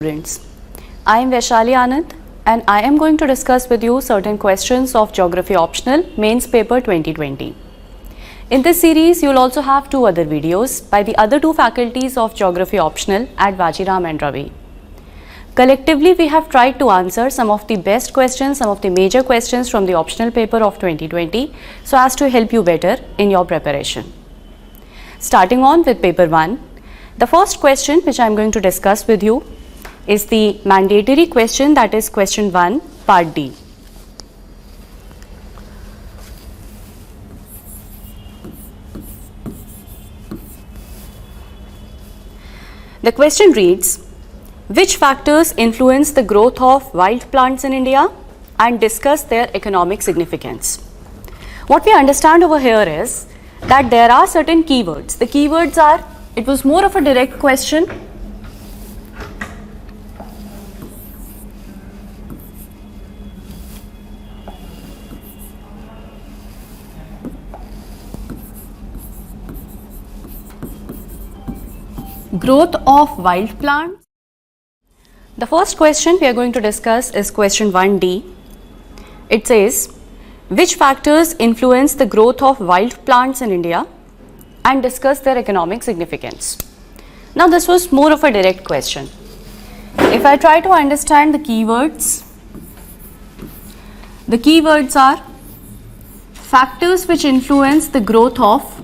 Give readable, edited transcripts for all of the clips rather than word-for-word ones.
Students, I am Vaishali Anand and I am going to discuss with you certain questions of Geography Optional Mains Paper 2020. In this series, you will also have two other videos by the other two faculties of Geography Optional at Vajiram and Ravi. Collectively, we have tried to answer some of the best questions, some of the major questions from the optional paper of 2020 so as to help you better in your preparation. Starting on with paper 1, the first question which I am going to discuss with you is the mandatory question, that is question 1 part D. The question reads, which factors influence the growth of wild plants in India and discuss their economic significance? What we understand over here is that there are certain keywords. The keywords are, it was more of a direct question. Growth of wild plants. The first question we are going to discuss is question 1D. It says, which factors influence the growth of wild plants in India and discuss their economic significance? Now this was more of a direct question. If I try to understand the keywords are factors which influence the growth of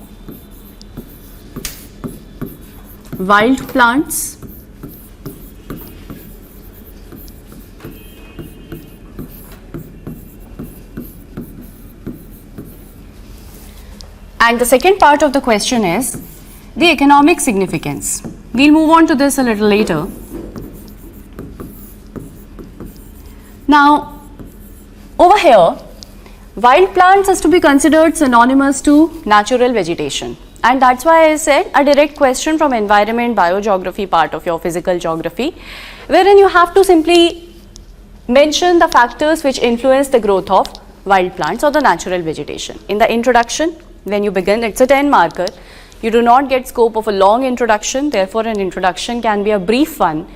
wild plants, and the second part of the question is the economic significance. We'll move on to this a little later. Now, over here, wild plants is to be considered synonymous to natural vegetation. And that's why I said a direct question from environment biogeography part of your physical geography, wherein you have to simply mention the factors which influence the growth of wild plants or the natural vegetation. In the introduction, when you begin, it's a 10 marker. You do not get scope of a long introduction, therefore an introduction can be a brief one,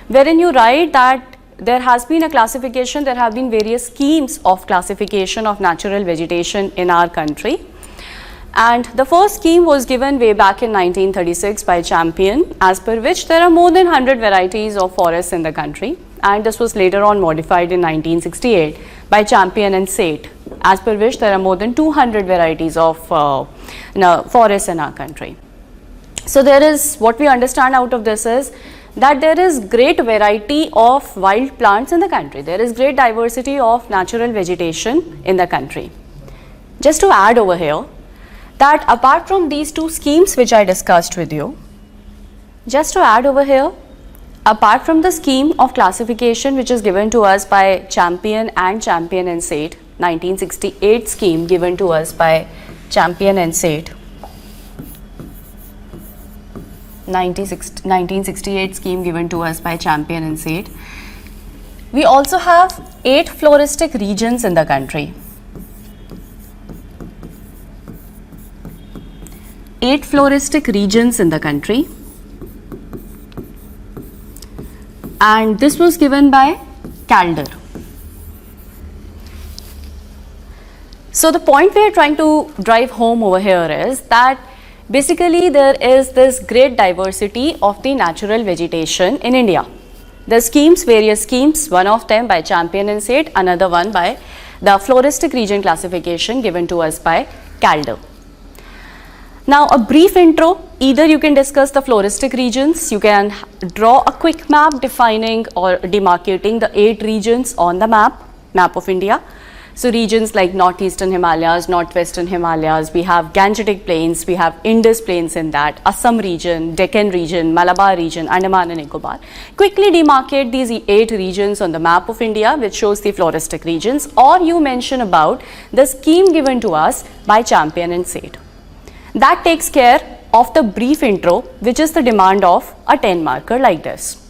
wherein you write that there has been a classification, there have been various schemes of classification of natural vegetation in our country. And the first scheme was given way back in 1936 by Champion, as per which there are more than 100 varieties of forests in the country, and this was later on modified in 1968 by Champion and Sate, as per which there are more than 200 varieties of forests in our country. So there is, what we understand out of this is that there is great variety of wild plants in the country. There is great diversity of natural vegetation in the country. Just to add over here, that apart from these two schemes which I discussed with you, apart from the scheme of classification which is given to us by Champion and Sate, 1968 scheme given to us by Champion and Sate, 1968 scheme given to us by Champion and Sate, we also have 8 floristic regions in the country. 8 floristic regions in the country, and this was given by Calder. So the point we are trying to drive home over here is that basically there is this great diversity of the natural vegetation in India. The schemes, various schemes, one of them by Champion and Sate, another one by the floristic region classification given to us by Calder. Now a brief intro, either you can discuss the floristic regions, you can draw a quick map defining or demarcating the 8 regions on the map of India. So regions like northeastern Himalayas, northwestern Himalayas, we have Gangetic plains, we have Indus plains in that, Assam region, Deccan region, Malabar region, Andaman and Nicobar. Quickly demarcate these 8 regions on the map of India which shows the floristic regions, or you mention about the scheme given to us by Champion and Sate. That takes care of the brief intro, which is the demand of a 10 marker like this.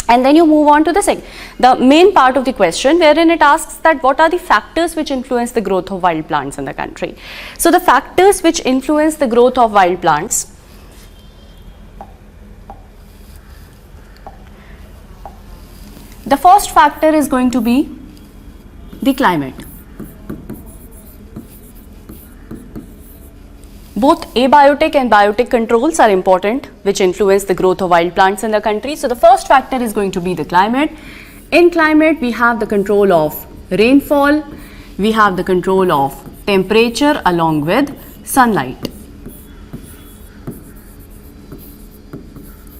And then you move on to the main part of the question, wherein it asks that what are the factors which influence the growth of wild plants in the country. So the factors which influence the growth of wild plants The first factor is going to be the climate. Both abiotic and biotic controls are important, which influence the growth of wild plants in the country. So the first factor is going to be the climate. In climate, we have the control of rainfall, we have the control of temperature along with sunlight.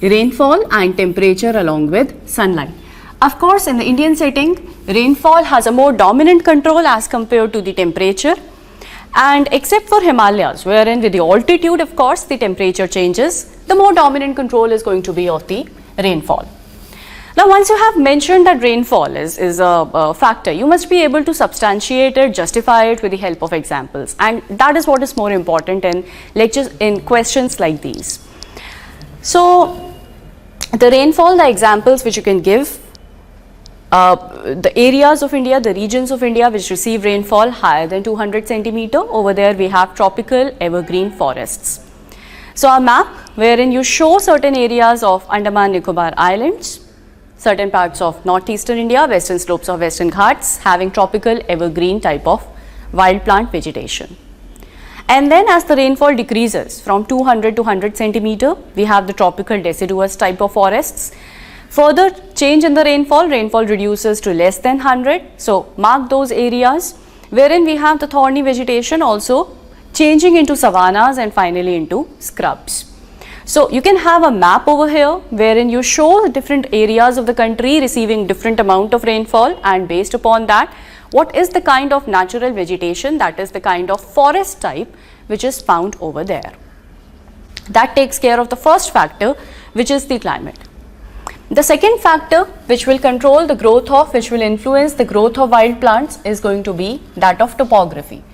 Rainfall and temperature along with sunlight. Of course, in the Indian setting, rainfall has a more dominant control as compared to the temperature. And except for Himalayas, wherein with the altitude, of course, the temperature changes, the more dominant control is going to be of the rainfall. Now, once you have mentioned that rainfall is a factor, you must be able to substantiate it, justify it with the help of examples. And that is what is more important in lectures, in questions like these. So, the rainfall, the examples which you can give, the areas of India, the regions of India which receive rainfall higher than 200 centimeter, over there we have tropical evergreen forests. So a map wherein you show certain areas of Andaman Nicobar Islands, certain parts of northeastern India, western slopes of Western Ghats having tropical evergreen type of wild plant vegetation. And then as the rainfall decreases from 200 to 100 centimeter, we have the tropical deciduous type of forests. Further change in the rainfall reduces to less than 100. So mark those areas wherein we have the thorny vegetation also changing into savannas and finally into scrubs. So you can have a map over here wherein you show the different areas of the country receiving different amount of rainfall, and based upon that, what is the kind of natural vegetation, that is the kind of forest type which is found over there. That takes care of the first factor, which is the climate. The second factor which will control the growth of, which will influence the growth of wild plants is going to be that of topography.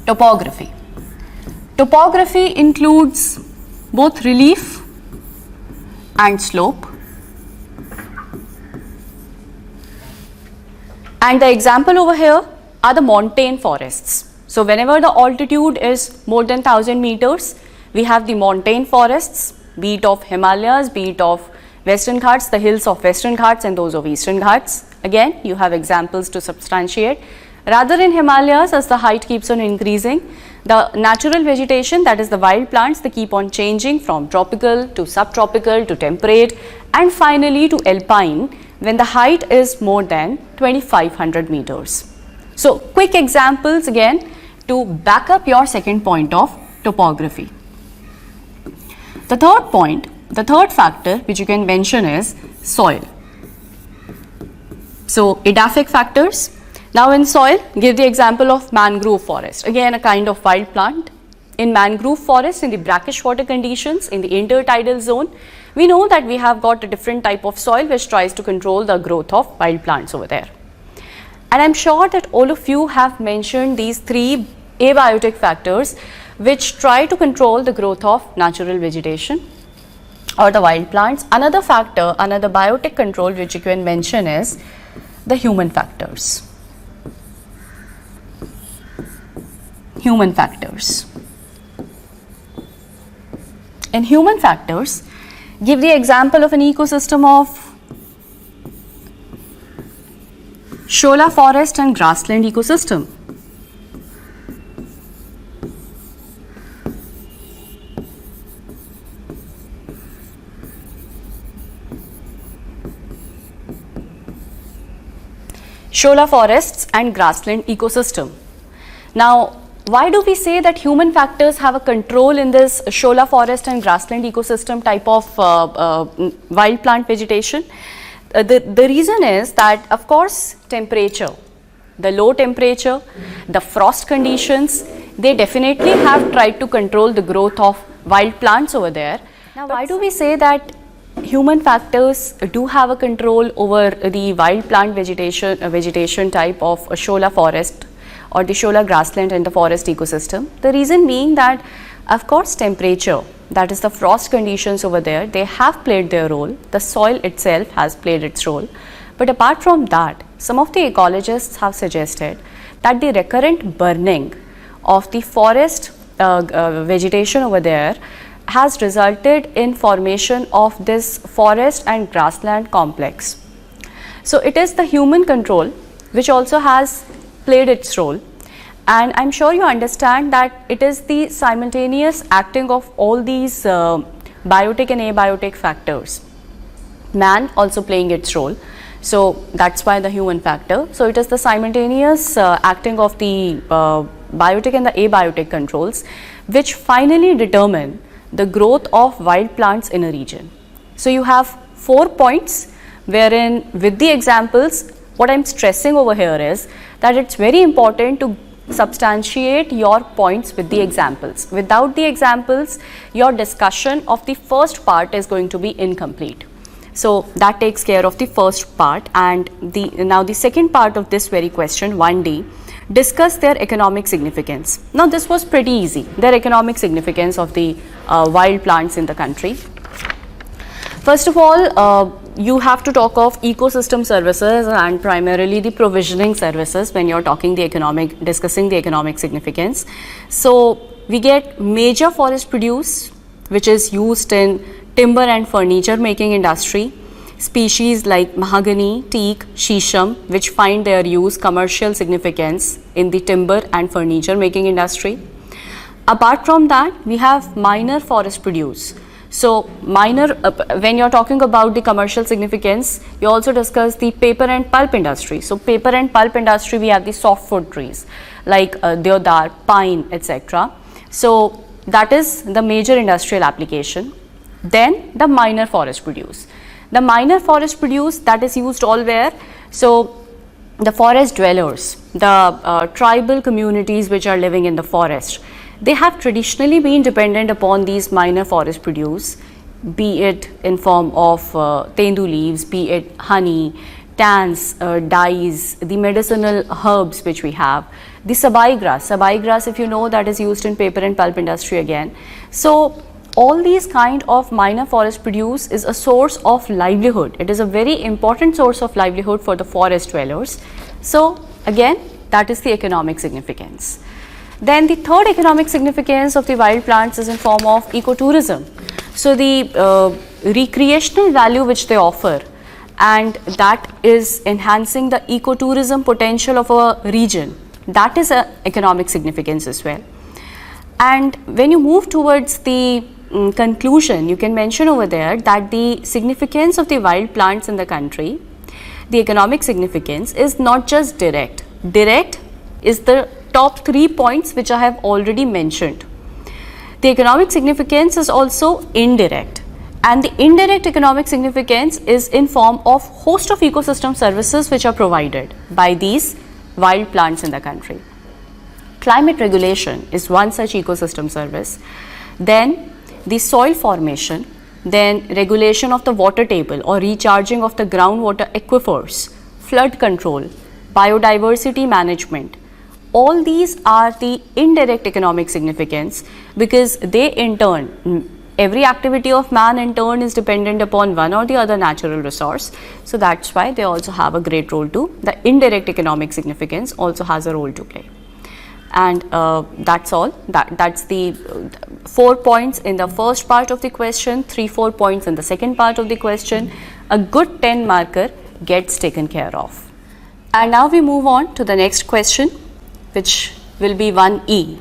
Topography. Topography includes both relief and slope. And the example over here are the montane forests. So whenever the altitude is more than 1000 meters, we have the montane forests, be it of Himalayas, be it of Western Ghats, the hills of Western Ghats and those of Eastern Ghats. Again, you have examples to substantiate. Rather in Himalayas, as the height keeps on increasing, the natural vegetation, that is the wild plants, they keep on changing from tropical to subtropical to temperate and finally to alpine when the height is more than 2500 meters. So quick examples again to back up your second point of topography. The third point, the third factor which you can mention is soil. So edaphic factors. Now in soil, give the example of mangrove forest, again a kind of wild plant. In mangrove forest, in the brackish water conditions, in the intertidal zone, we know that we have got a different type of soil which tries to control the growth of wild plants over there. And I am sure that all of you have mentioned these three abiotic factors which try to control the growth of natural vegetation or the wild plants. Another factor, another biotic control which you can mention is the human factors. Human factors. In human factors, give the example of an ecosystem of Shola forest and grassland ecosystem. Shola forests and grassland ecosystem. Now, why do we say that human factors have a control in this Shola forest and grassland ecosystem type of wild plant vegetation? The reason is that, of course, temperature, the low temperature, the frost conditions, they definitely have tried to control the growth of wild plants over there. Now, why do we say that human factors do have a control over the wild plant vegetation type of a Shola forest or the Shola grassland and the forest ecosystem? The reason being that, of course, temperature, that is the frost conditions over there, they have played their role. The soil itself has played its role. But apart from that, some of the ecologists have suggested that the recurrent burning of the forest vegetation over there has resulted in formation of this forest and grassland complex. So it is the human control which also has played its role, and I'm sure you understand that it is the simultaneous acting of all these biotic and abiotic factors, man also playing its role. So that's why the human factor. So it is the simultaneous acting of the biotic and the abiotic controls which finally determine the growth of wild plants in a region. So you have 4 points wherein with the examples, what I'm stressing over here is that it's very important to substantiate your points with the examples. Without the examples, your discussion of the first part is going to be incomplete. So that takes care of the first part, and now the second part of this very question, 1D, discuss their economic significance. Now this was pretty easy, their economic significance of the wild plants in the country. First of all, you have to talk of ecosystem services and primarily the provisioning services when you're discussing the economic significance. So we get major forest produce, which is used in timber and furniture making industry, species like mahogany, teak, shisham, which find their use commercial significance in the timber and furniture making industry. Apart from that, we have minor forest produce. So minor, when you're talking about the commercial significance, you also discuss the paper and pulp industry. So paper and pulp industry, we have the softwood trees like deodar, pine, etc. So that is the major industrial application. Then the minor forest produce. The minor forest produce, that is used all where? So the forest dwellers, the tribal communities which are living in the forest, they have traditionally been dependent upon these minor forest produce, be it in form of tendu leaves, be it honey, tans, dyes, the medicinal herbs which we have, the sabai grass if you know, that is used in paper and pulp industry again. So all these kind of minor forest produce is a source of livelihood. It is a very important source of livelihood for the forest dwellers. So again, that is the economic significance. Then the third economic significance of the wild plants is in form of ecotourism. So the recreational value which they offer, and that is enhancing the ecotourism potential of a region, that is a economic significance as well. And when you move towards the conclusion, you can mention over there that the significance of the wild plants in the country, the economic significance is not just direct. Direct is the top 3 points which I have already mentioned. The economic significance is also indirect, and the indirect economic significance is in form of host of ecosystem services which are provided by these wild plants in the country. Climate regulation is one such ecosystem service. Then the soil formation, then regulation of the water table or recharging of the groundwater aquifers, flood control, biodiversity management. All these are the indirect economic significance, because they in turn, every activity of man in turn is dependent upon one or the other natural resource. So that's why they also have a great role too. The indirect economic significance also has a role to play. And that's all. That's the 4 points in the first part of the question, 3-4 points in the second part of the question. A good 10 marker gets taken care of. And now we move on to the next question, which will be 1E.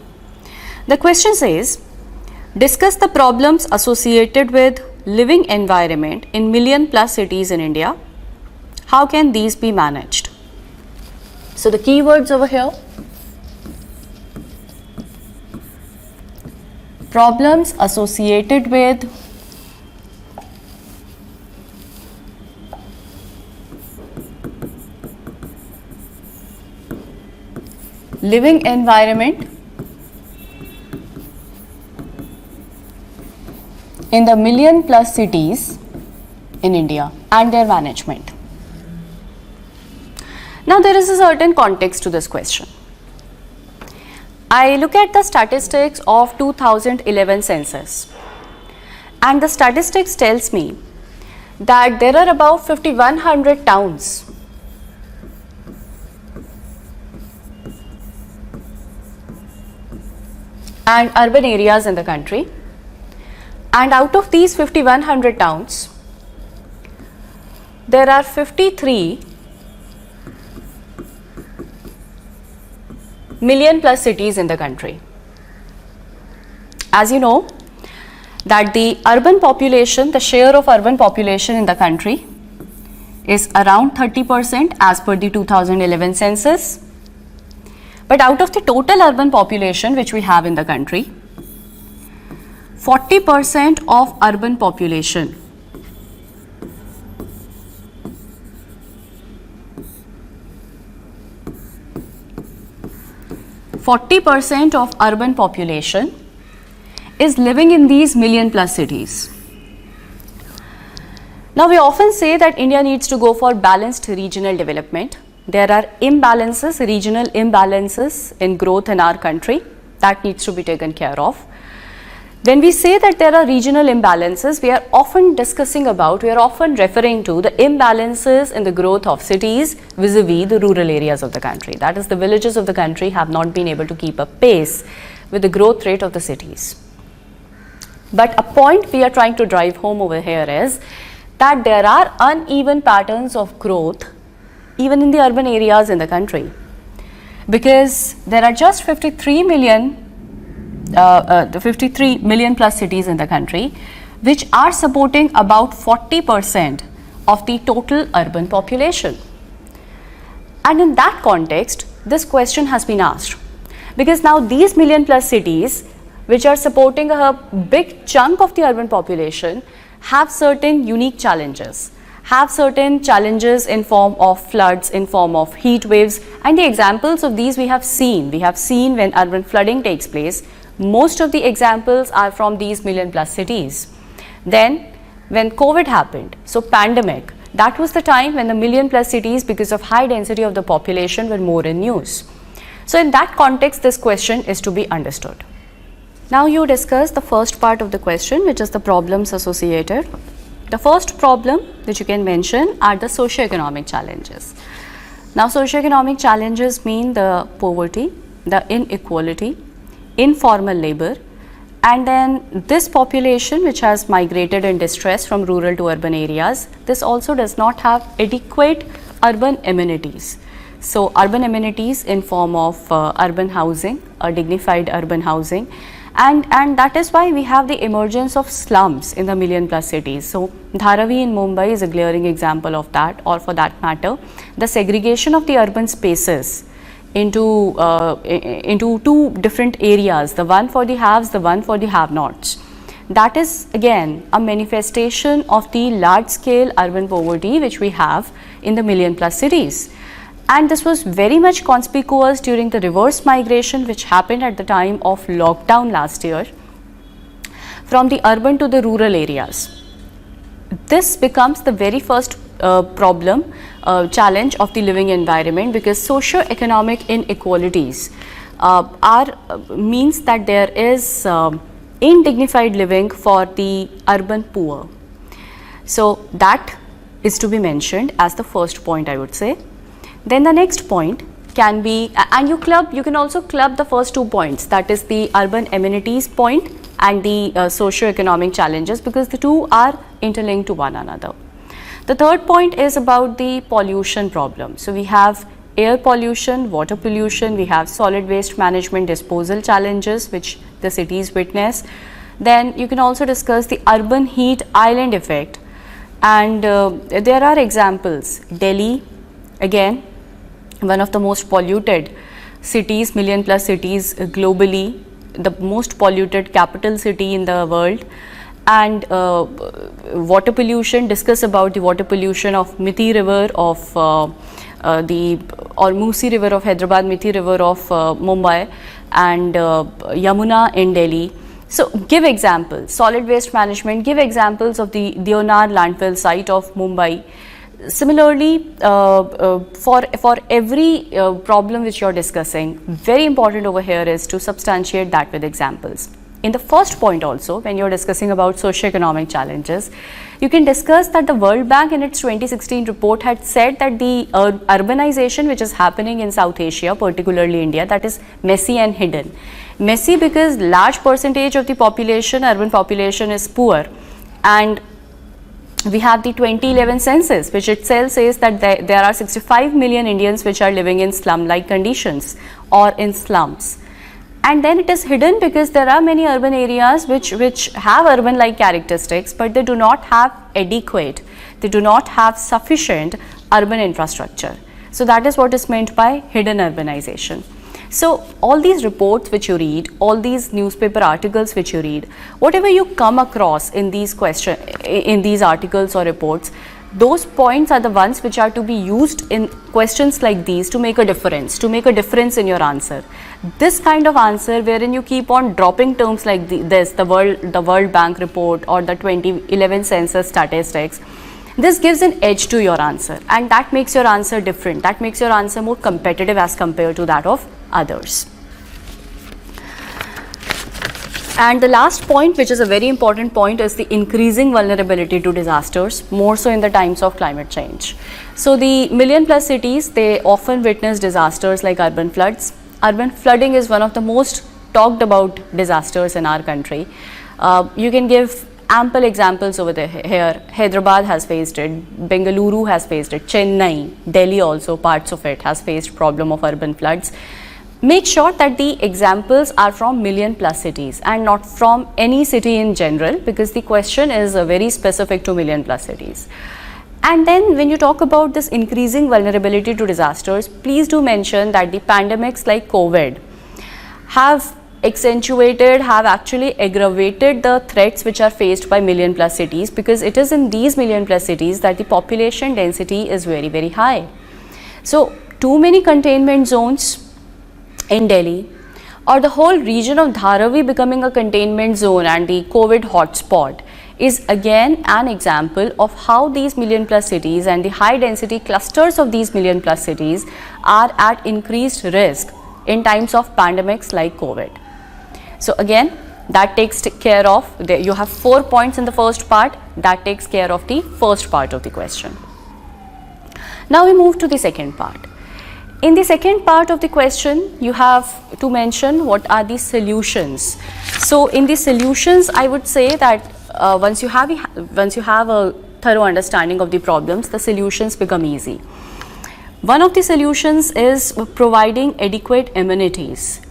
The question says, discuss the problems associated with living environment in million+ cities in India. How can these be managed? So the keywords over here: problems associated with living environment in the million+ cities in India and their management. Now there is a certain context to this question. I look at the statistics of 2011 census, and the statistics tells me that there are about 5100 towns and urban areas in the country, And out of these 5100 towns, there are 53 million plus cities in the country. As you know, that the urban population, the share of urban population in the country is around 30% as per the 2011 census. But out of the total urban population which we have in the country, 40% of urban population of urban population is living in these million plus cities. Now, we often say that India needs to go for balanced regional development. There are imbalances, regional imbalances in growth in our country that needs to be taken care of. When we say that there are regional imbalances, we are often referring to the imbalances in the growth of cities vis-a-vis the rural areas of the country. That is, the villages of the country have not been able to keep up pace with the growth rate of the cities. But a point we are trying to drive home over here is that there are uneven patterns of growth even in the urban areas in the country, because there are just 53 million plus cities in the country which are supporting about 40% of the total urban population. And in that context, this question has been asked, because now these million plus cities which are supporting a big chunk of the urban population have certain unique challenges, in form of floods, in form of heat waves, and the examples of these we have seen. We have seen when urban flooding takes place. Most of the examples are from these million plus cities. Then when COVID happened, so pandemic, that was the time when the million plus cities, because of high density of the population, were more in news. So in that context, this question is to be understood. Now you discuss the first part of the question, which is the problems associated. The first problem which you can mention are the socio-economic challenges. Now socio-economic challenges mean the poverty, the inequality, informal labor, and then this population which has migrated in distress from rural to urban areas, this also does not have adequate urban amenities. So urban amenities in form of urban housing, a dignified urban housing, and that is why we have the emergence of slums in the million plus cities. So Dharavi in Mumbai is a glaring example of that, or for that matter, the segregation of the urban spaces into two different areas, the one for the haves, the one for the have-nots. That is again a manifestation of the large scale urban poverty which we have in the million plus cities. And this was very much conspicuous during the reverse migration which happened at the time of lockdown last year from the urban to the rural areas. This becomes the very first challenge of the living environment, because socio-economic inequalities means that there is indignified living for the urban poor. So that is to be mentioned as the first point, I would say. Then the next point can be, and you can also club the first 2 points, that is the urban amenities point and the socio-economic challenges, because the two are interlinked to one another. The third point is about the pollution problem. So we have air pollution, water pollution, we have solid waste management disposal challenges which the cities witness. Then you can also discuss the urban heat island effect, and there are examples. Delhi, again, one of the most polluted cities, million plus cities globally, the most polluted capital city in the world. And water pollution, discuss about the water pollution of Mithi river of Musi river of Hyderabad, Mithi river of Mumbai, and Yamuna in Delhi. So give examples, solid waste management, give examples of the Deonar landfill site of Mumbai. Similarly, for every problem which you are discussing, very important over here is to substantiate that with examples. in the first point also, when you're discussing about socioeconomic challenges, you can discuss that the World Bank in its 2016 report had said that the urbanization which is happening in South Asia, particularly India, that is messy and hidden. Messy because large percentage of the population, urban population, is poor, and we have the 2011 census which itself says that there are 65 million Indians which are living in slum-like conditions or in slums. And then it is hidden because there are many urban areas which have urban-like characteristics, but they do not have adequate, they do not have sufficient urban infrastructure. So that is what is meant by hidden urbanization. So all these reports which you read, all these newspaper articles which you read, whatever you come across in these articles or reports, those points are the ones which are to be used in questions like these to make a difference in your answer. This kind of answer wherein you keep on dropping terms like the World Bank report or the 2011 census statistics, this gives an edge to your answer, and that makes your answer different. That makes your answer more competitive as compared to that of others. And the last point, which is a very important point, is the increasing vulnerability to disasters, more so in the times of climate change. So the million plus cities, they often witness disasters like urban floods. Urban flooding is one of the most talked about disasters in our country. You can give ample examples over here. Hyderabad has faced it, Bengaluru has faced it, Chennai, Delhi also, parts of it has faced problem of urban floods. Make sure that the examples are from million plus cities and not from any city in general, because the question is very specific to million plus cities. And then when you talk about this increasing vulnerability to disasters, please do mention that the pandemics like COVID have actually aggravated the threats which are faced by million plus cities, because it is in these million plus cities that the population density is very, very high. So too many containment zones in Delhi, or the whole region of Dharavi becoming a containment zone and the COVID hotspot, is again an example of how these million plus cities and the high density clusters of these million plus cities are at increased risk in times of pandemics like COVID. So again, that takes care of, you have 4 points in the first part, that takes care of the first part of the question. Now we move to the second part. In the second part of the question, you have to mention what are the solutions. So in the solutions, I would say that once you have a thorough understanding of the problems, the solutions become easy. One of the solutions is providing adequate amenities.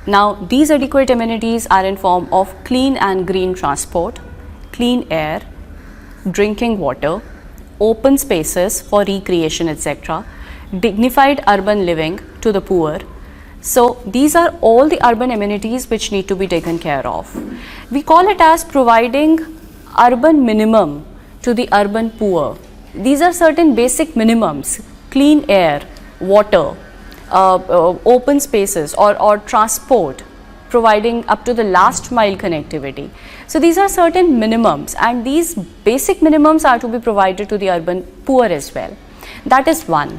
Now these adequate amenities are in form of clean and green transport, clean air, drinking water, open spaces for recreation, etc., dignified urban living to the poor. So these are all the urban amenities which need to be taken care of. We call it as providing urban minimum to the urban poor. These are certain basic minimums: clean air, water, open spaces or transport, providing up to the last mile connectivity. So these are certain minimums, and these basic minimums are to be provided to the urban poor as well. That is one.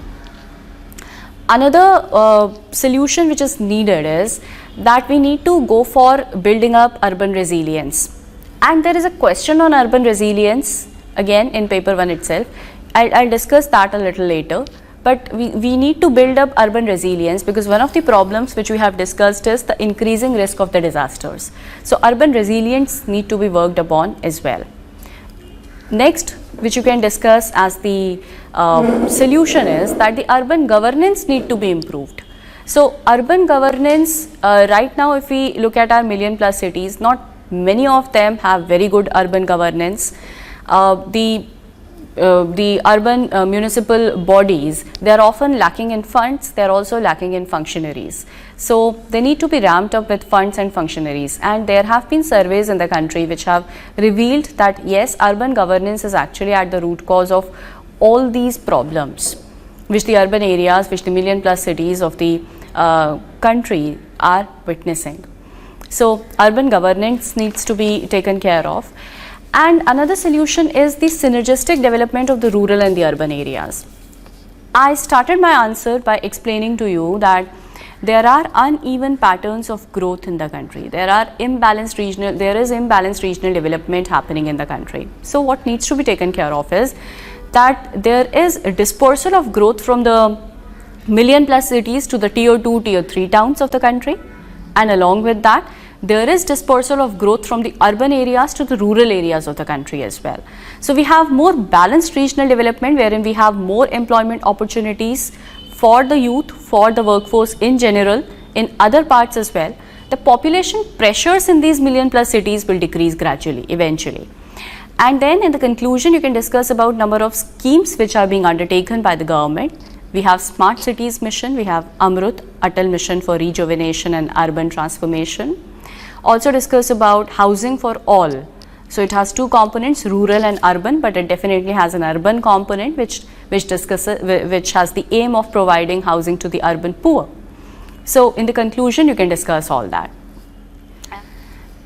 Another solution which is needed is that we need to go for building up urban resilience. And there is a question on urban resilience again in paper 1 itself. I'll discuss that a little later. But we need to build up urban resilience, because one of the problems which we have discussed is the increasing risk of the disasters. So urban resilience need to be worked upon as well. Next, which you can discuss as the solution, is that the urban governance need to be improved. So urban governance, right now if we look at our million plus cities, not many of them have very good urban governance. The urban municipal bodies, they are often lacking in funds, they are also lacking in functionaries. So they need to be ramped up with funds and functionaries, and there have been surveys in the country which have revealed that yes, urban governance is actually at the root cause of all these problems which the urban areas, which the million plus cities of the country are witnessing. So urban governance needs to be taken care of. And another solution is the synergistic development of the rural and the urban areas. I started my answer by explaining to you that there are uneven patterns of growth in the country. There is imbalanced regional development happening in the country. So what needs to be taken care of is that there is a dispersal of growth from the million plus cities to the tier 2, tier 3 towns of the country, and along with that there is dispersal of growth from the urban areas to the rural areas of the country as well. So we have more balanced regional development wherein we have more employment opportunities for the youth, for the workforce in general, in other parts as well. The population pressures in these million plus cities will decrease gradually, eventually. And then in the conclusion, you can discuss about number of schemes which are being undertaken by the government. We have Smart Cities Mission, we have Amrut, Atal Mission for Rejuvenation and Urban Transformation. Also discuss about housing for all. So it has two components, rural and urban, but it definitely has an urban component which has the aim of providing housing to the urban poor. So in the conclusion, you can discuss all that.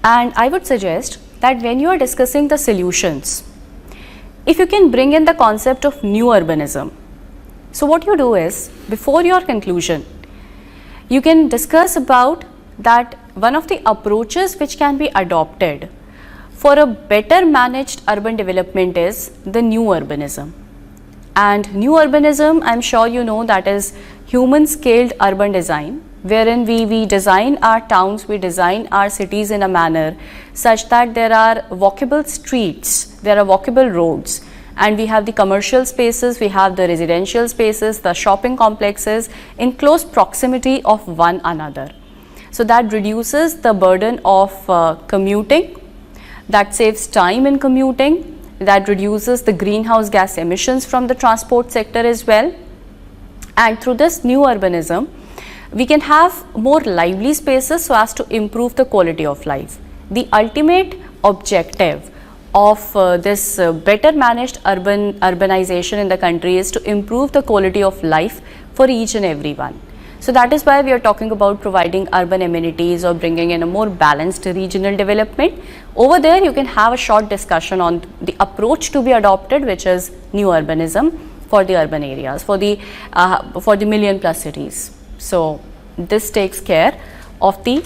And I would suggest that when you are discussing the solutions, if you can bring in the concept of new urbanism. So what you do is, before your conclusion, you can discuss about that one of the approaches which can be adopted for a better managed urban development is the new urbanism. And new urbanism, I am sure you know, that is human scaled urban design, wherein we design our towns, we design our cities in a manner such that there are walkable streets, there are walkable roads, and we have the commercial spaces, we have the residential spaces, the shopping complexes in close proximity of one another. So that reduces the burden of commuting, that saves time in commuting, that reduces the greenhouse gas emissions from the transport sector as well. And through this new urbanism, we can have more lively spaces so as to improve the quality of life. The ultimate objective of this better managed urbanization in the country is to improve the quality of life for each and everyone. So that is why we are talking about providing urban amenities or bringing in a more balanced regional development. Over there, you can have a short discussion on the approach to be adopted, which is new urbanism for the urban areas, for the million plus cities. So this takes care of the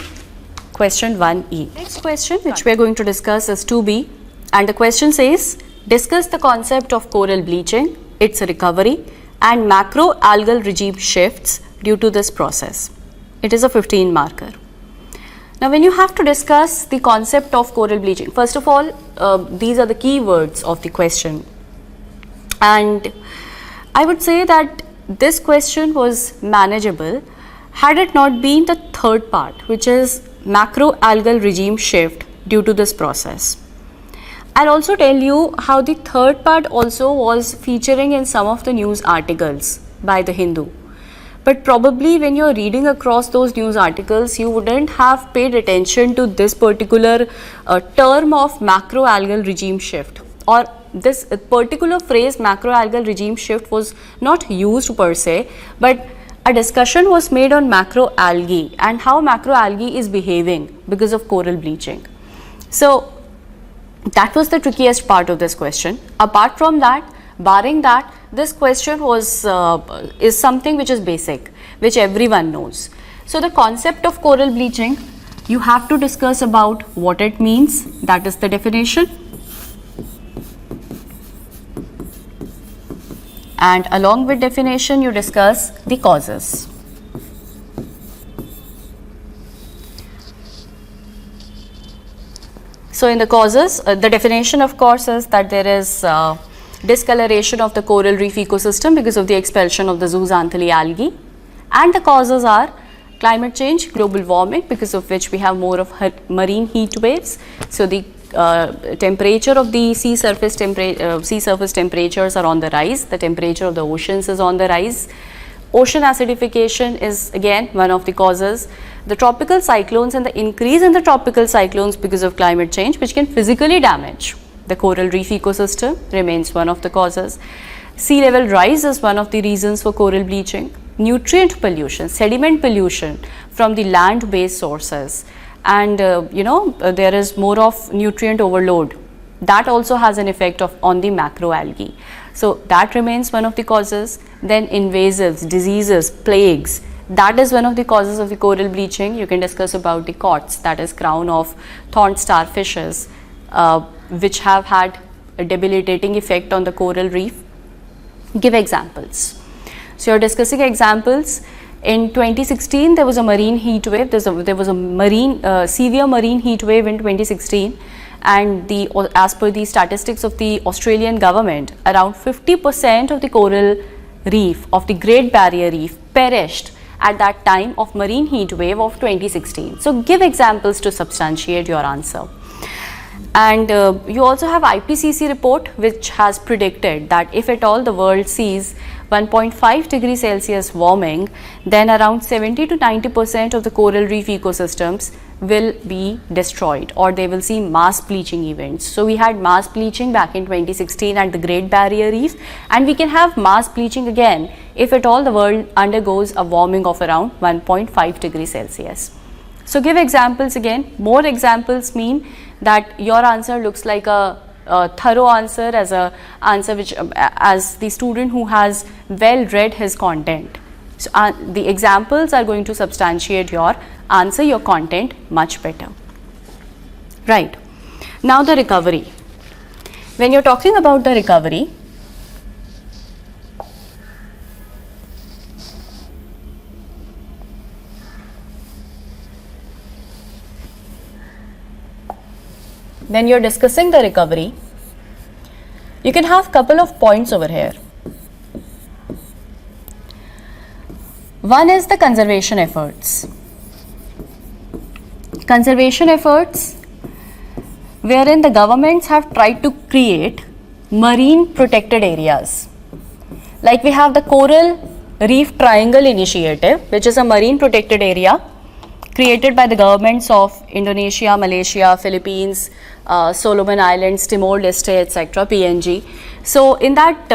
question 1E. Next question which we are going to discuss is 2B, and the question says, discuss the concept of coral bleaching, its recovery and macro-algal regime shifts due to this process. It is a 15 marker. Now when you have to discuss the concept of coral bleaching, first of all, these are the key words of the question, and I would say that this question was manageable had it not been the third part, which is macro-algal regime shift due to this process. I'll also tell you how the third part also was featuring in some of the news articles by the Hindu. But probably when you're reading across those news articles, you wouldn't have paid attention to this particular term of macroalgal regime shift, or this particular phrase macroalgal regime shift was not used per se, but a discussion was made on macroalgae and how macroalgae is behaving because of coral bleaching. So that was the trickiest part of this question. Apart from that, barring that, this question was is something which is basic, which everyone knows. So the concept of coral bleaching, you have to discuss about what it means, that is the definition, and along with definition you discuss the causes. So in the causes, the definition of course is that there is discoloration of the coral reef ecosystem because of the expulsion of the zooxanthellae algae, and the causes are climate change, global warming, because of which we have more of marine heat waves. So the temperature of the sea surface temperatures are on the rise, the temperature of the oceans is on the rise. Ocean acidification is again one of the causes. The tropical cyclones and the increase in the tropical cyclones because of climate change, which can physically damage the coral reef ecosystem, remains one of the causes. Sea level rise is one of the reasons for coral bleaching. Nutrient pollution, sediment pollution from the land based sources, and there is more of nutrient overload, that also has an effect on the macroalgae. So that remains one of the causes. Then invasives, diseases, plagues, That is one of the causes of the coral bleaching. You can discuss about the COTS, that is crown of thorn starfishes, which have had a debilitating effect on the coral reef. Give examples. So you're discussing examples. In 2016, there was a marine heat wave. There was a severe marine heat wave in 2016, and as per the statistics of the Australian government, around 50% of the coral reef of the Great Barrier Reef perished at that time of marine heat wave of 2016. So give examples to substantiate your answer. And you also have IPCC report, which has predicted that if at all the world sees 1.5 degrees Celsius warming, then around 70 to 90% of the coral reef ecosystems will be destroyed, or they will see mass bleaching events. So we had mass bleaching back in 2016 at the Great Barrier Reef, and we can have mass bleaching again if at all the world undergoes a warming of around 1.5 degrees Celsius. So give examples again. More examples mean that your answer looks like a thorough answer, as a answer which as the student who has well read his content. So the examples are going to substantiate your answer, your content much better. Right. Now the recovery. When you're talking about the recovery, when you're discussing the recovery, you can have couple of points over here. One is the conservation efforts. Conservation efforts wherein the governments have tried to create marine protected areas. Like we have the Coral Reef Triangle Initiative, which is a marine protected area created by the governments of Indonesia, Malaysia, Philippines, Solomon Islands, Timor-Leste, etc., PNG. So in that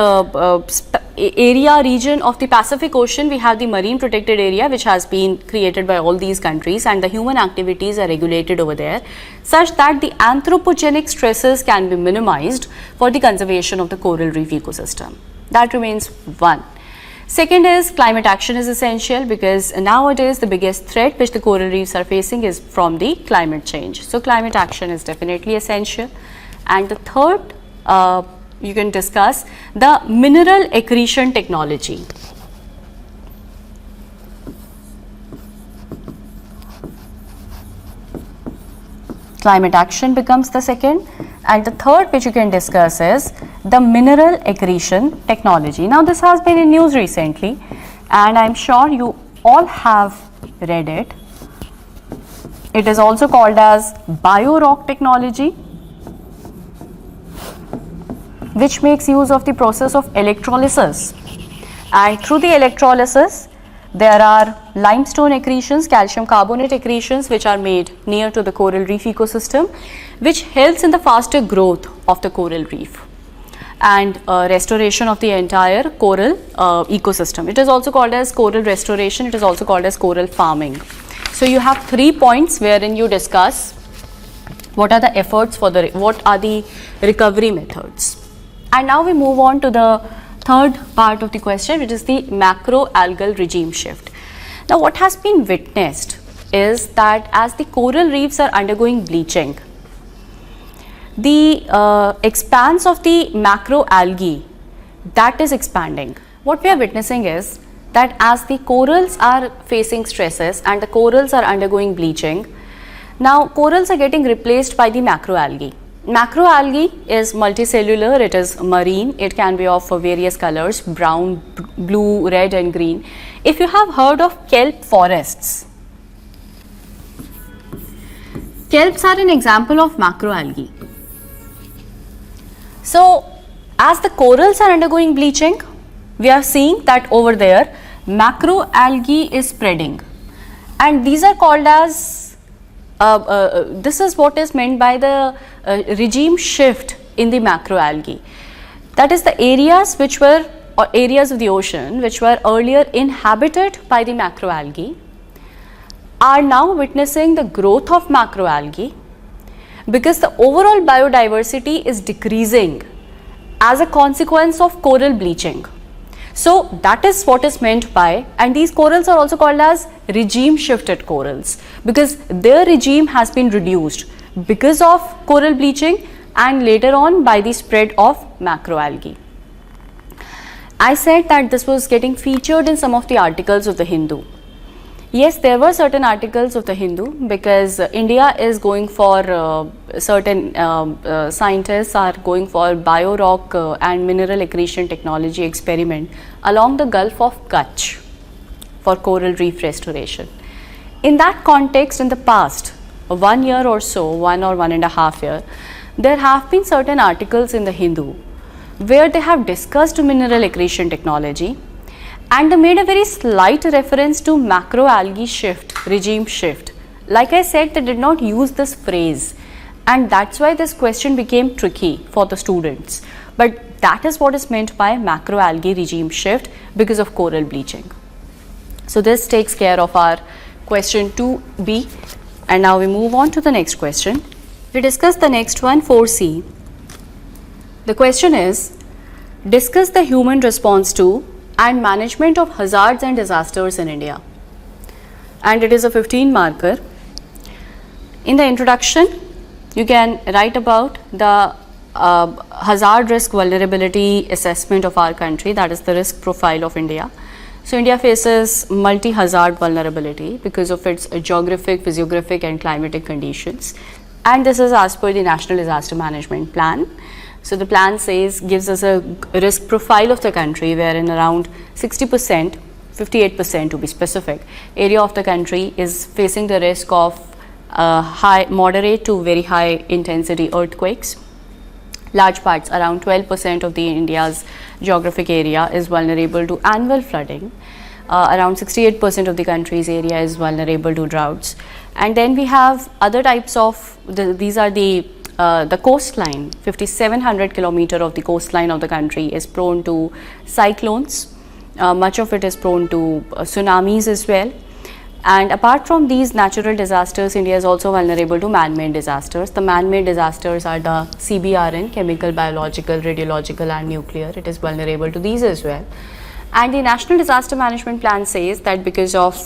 area region of the Pacific Ocean, we have the marine protected area, which has been created by all these countries, and the human activities are regulated over there such that the anthropogenic stresses can be minimized for the conservation of the coral reef ecosystem. That remains one. Second is climate action is essential, because nowadays the biggest threat which the coral reefs are facing is from the climate change. So climate action is definitely essential. And the third, you can discuss the mineral accretion technology. Climate action becomes the second, and the third which you can discuss is the mineral accretion technology. Now this has been in news recently, and I'm sure you all have read it. It is also called as bio-rock technology, which makes use of the process of electrolysis, and through the electrolysis there are limestone accretions, calcium carbonate accretions, which are made near to the coral reef ecosystem, which helps in the faster growth of the coral reef and restoration of the entire coral ecosystem. It is also called as coral restoration. It is also called as coral farming. So you have 3 points wherein you discuss what are the efforts for what are the recovery methods. And now we move on to the third part of the question, which is the macroalgal regime shift. Now what has been witnessed is that as the coral reefs are undergoing bleaching, the expanse of the macroalgae, that is expanding. What we are witnessing is that as the corals are facing stresses and the corals are undergoing bleaching, now corals are getting replaced by the macroalgae. Macroalgae is multicellular, it is marine, it can be of various colors, brown, blue, red and green. If you have heard of kelp forests, kelps are an example of macroalgae. So as the corals are undergoing bleaching, we are seeing that over there macroalgae is spreading, and these are called as this is what is meant by the regime shift in the macroalgae. That is, the areas which were areas of the ocean which were earlier inhabited by the macroalgae are now witnessing the growth of macroalgae, because the overall biodiversity is decreasing as a consequence of coral bleaching. So that is what is meant by, and these corals are also called as regime shifted corals because their regime has been reduced because of coral bleaching and later on by the spread of macroalgae. I said that this was getting featured in some of the articles of the Hindu. Yes, there were certain articles of the Hindu because India is going for certain scientists are going for bio-rock and mineral accretion technology experiment along the Gulf of Kutch for coral reef restoration. In that context, in the past 1 year or so, 1.5 years, there have been certain articles in the Hindu where they have discussed mineral accretion technology and they made a very slight reference to macroalgae shift, regime shift. Like I said, they did not use this phrase and that's why this question became tricky for the students. But that is what is meant by macroalgae regime shift because of coral bleaching. So this takes care of our question 2b, and now we move on to the next question. We discuss the next one, 4c. The question is, discuss the human response to and management of hazards and disasters in India. And it is a 15 marker. In the introduction, you can write about the hazard risk vulnerability assessment of our country, that is the risk profile of India. So India faces multi-hazard vulnerability because of its geographic, physiographic and climatic conditions. And this is as per the National Disaster Management Plan. So the plan gives us a risk profile of the country wherein around 60%, 58% to be specific, area of the country is facing the risk of moderate to very high intensity earthquakes. Large parts, around 12% of the India's geographic area is vulnerable to annual flooding. Around 68% of the country's area is vulnerable to droughts. And then we have other types of, these are the coastline, 5,700 kilometer of the coastline of the country is prone to cyclones. Much of it is prone to tsunamis as well. And apart from these natural disasters, India is also vulnerable to man-made disasters. The man-made disasters are the CBRN, chemical, biological, radiological and nuclear. It is vulnerable to these as well. And the National Disaster Management Plan says that because of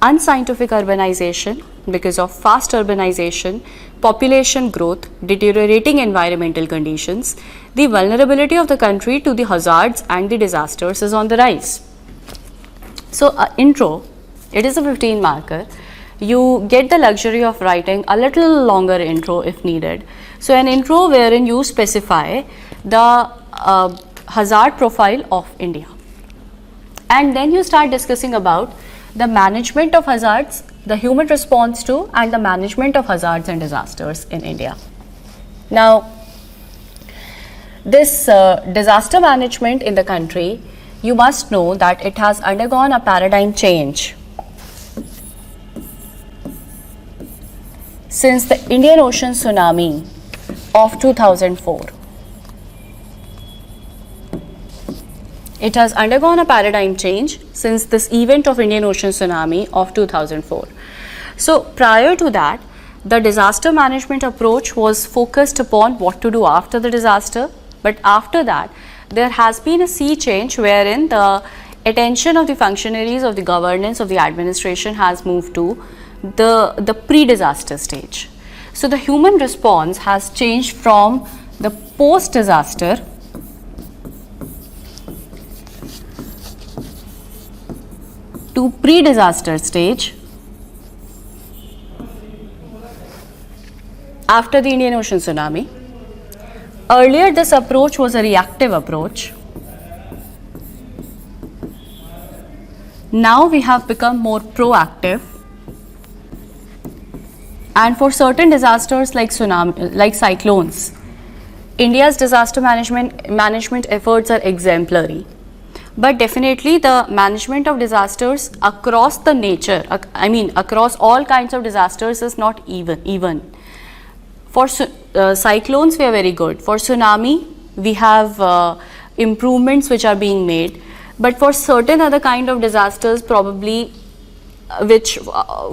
unscientific urbanization, because of fast urbanization, population growth, deteriorating environmental conditions, the vulnerability of the country to the hazards and the disasters is on the rise. So, intro, it is a 15 marker. You get the luxury of writing a little longer intro if needed. So, an intro wherein you specify the hazard profile of India. And then you start discussing about the management of hazards, the human response to and the management of hazards and disasters in India. Now, this disaster management in the country, you must know that it has undergone a paradigm change since the Indian Ocean tsunami of 2004. It has undergone a paradigm change since this event of Indian Ocean tsunami of 2004. So prior to that, the disaster management approach was focused upon what to do after the disaster, but after that, there has been a sea change wherein the attention of the functionaries of the governance of the administration has moved to the pre-disaster stage. So the human response has changed from the post-disaster to pre-disaster stage after the Indian Ocean tsunami. Earlier, this approach was a reactive approach. Now we have become more proactive. And for certain disasters like tsunami, like cyclones, India's disaster management efforts are exemplary. But definitely the management of disasters across the nature, across all kinds of disasters is not even. For cyclones, we are very good. For tsunami, we have improvements which are being made. But for certain other kind of disasters, probably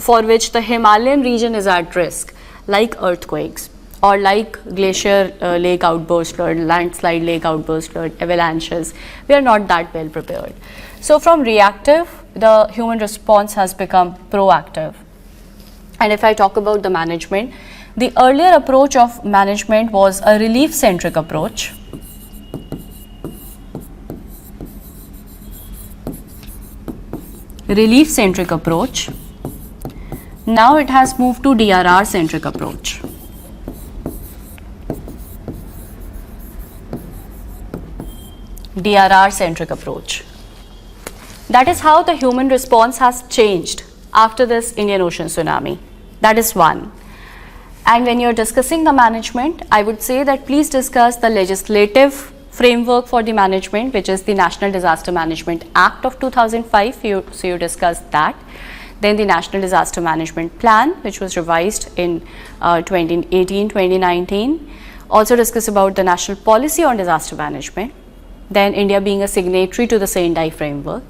for which the Himalayan region is at risk, like earthquakes or like glacier lake outburst flood, landslide lake outburst flood, avalanches, we are not that well prepared. So from reactive, the human response has become proactive. And if I talk about the management, the earlier approach of management was a relief-centric approach. Relief-centric approach. Now it has moved to DRR-centric approach. DRR-centric approach. That is how the human response has changed after this Indian Ocean tsunami. That is one. And when you are discussing the management, I would say that please discuss the legislative framework for the management, which is the National Disaster Management Act of 2005. So you discuss that. Then the National Disaster Management Plan, which was revised in 2018-2019. Also discuss about the National Policy on Disaster Management. Then India being a signatory to the Sendai framework.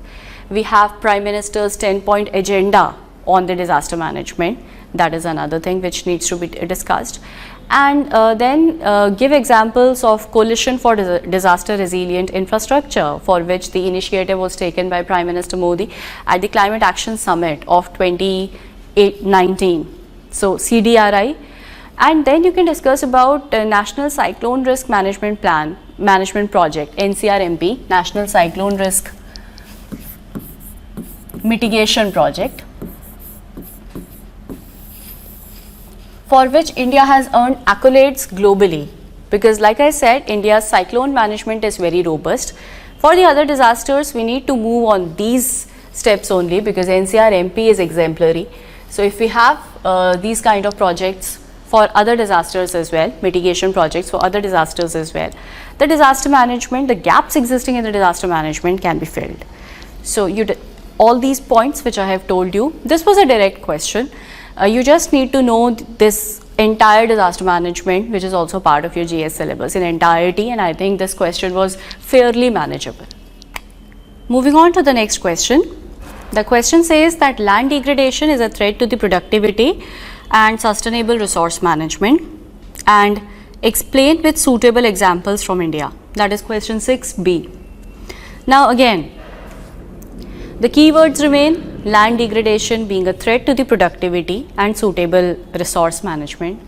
We have Prime Minister's 10-point agenda on the disaster management. That is another thing which needs to be discussed. And then give examples of coalition for disaster resilient infrastructure, for which the initiative was taken by Prime Minister Modi at the Climate Action Summit of 2019. So CDRI. And then you can discuss about National Cyclone Risk Management Project, NCRMP, National Cyclone Risk Mitigation Project, for which India has earned accolades globally, because like I said, India's cyclone management is very robust. For the other disasters, we need to move on these steps only, because NCRMP is exemplary. So if we have these kind of projects for other disasters as well, mitigation projects for other disasters as well, the disaster management, the gaps existing in the disaster management can be filled. So all these points which I have told you, this was a direct question. You just need to know this entire disaster management, which is also part of your GS syllabus in entirety, and I think this question was fairly manageable. Moving on to the next question. The question says that land degradation is a threat to the productivity and sustainable resource management, and explain with suitable examples from India. That is question 6B. Now again, the keywords remain: land degradation being a threat to the productivity and suitable resource management.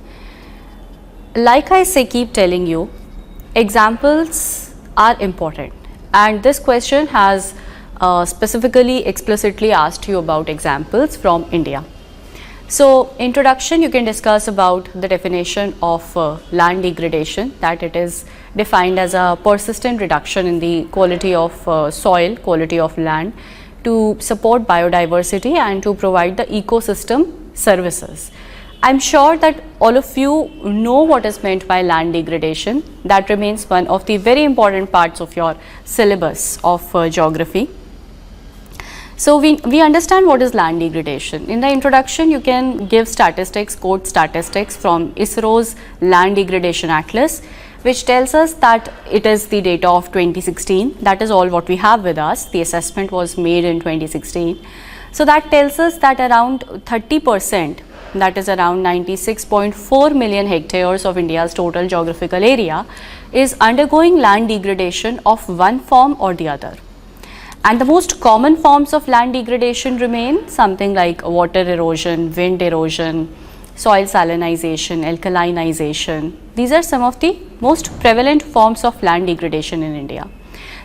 Like I say, keep telling you, examples are important, and this question has specifically explicitly asked you about examples from India. So introduction, you can discuss about the definition of land degradation, that it is defined as a persistent reduction in the quality of soil, quality of land, to support biodiversity and to provide the ecosystem services. I'm sure that all of you know what is meant by land degradation. That remains one of the very important parts of your syllabus of geography. So we understand what is land degradation. In the introduction, you can give statistics, quote statistics from ISRO's Land Degradation Atlas, which tells us that it is the data of 2016. That is all what we have with us. The assessment was made in 2016. So that tells us that around 30%, that is around 96.4 million hectares of India's total geographical area, is undergoing land degradation of one form or the other. And the most common forms of land degradation remain something like water erosion, wind erosion, soil salinization, alkalinization. These are some of the most prevalent forms of land degradation in India.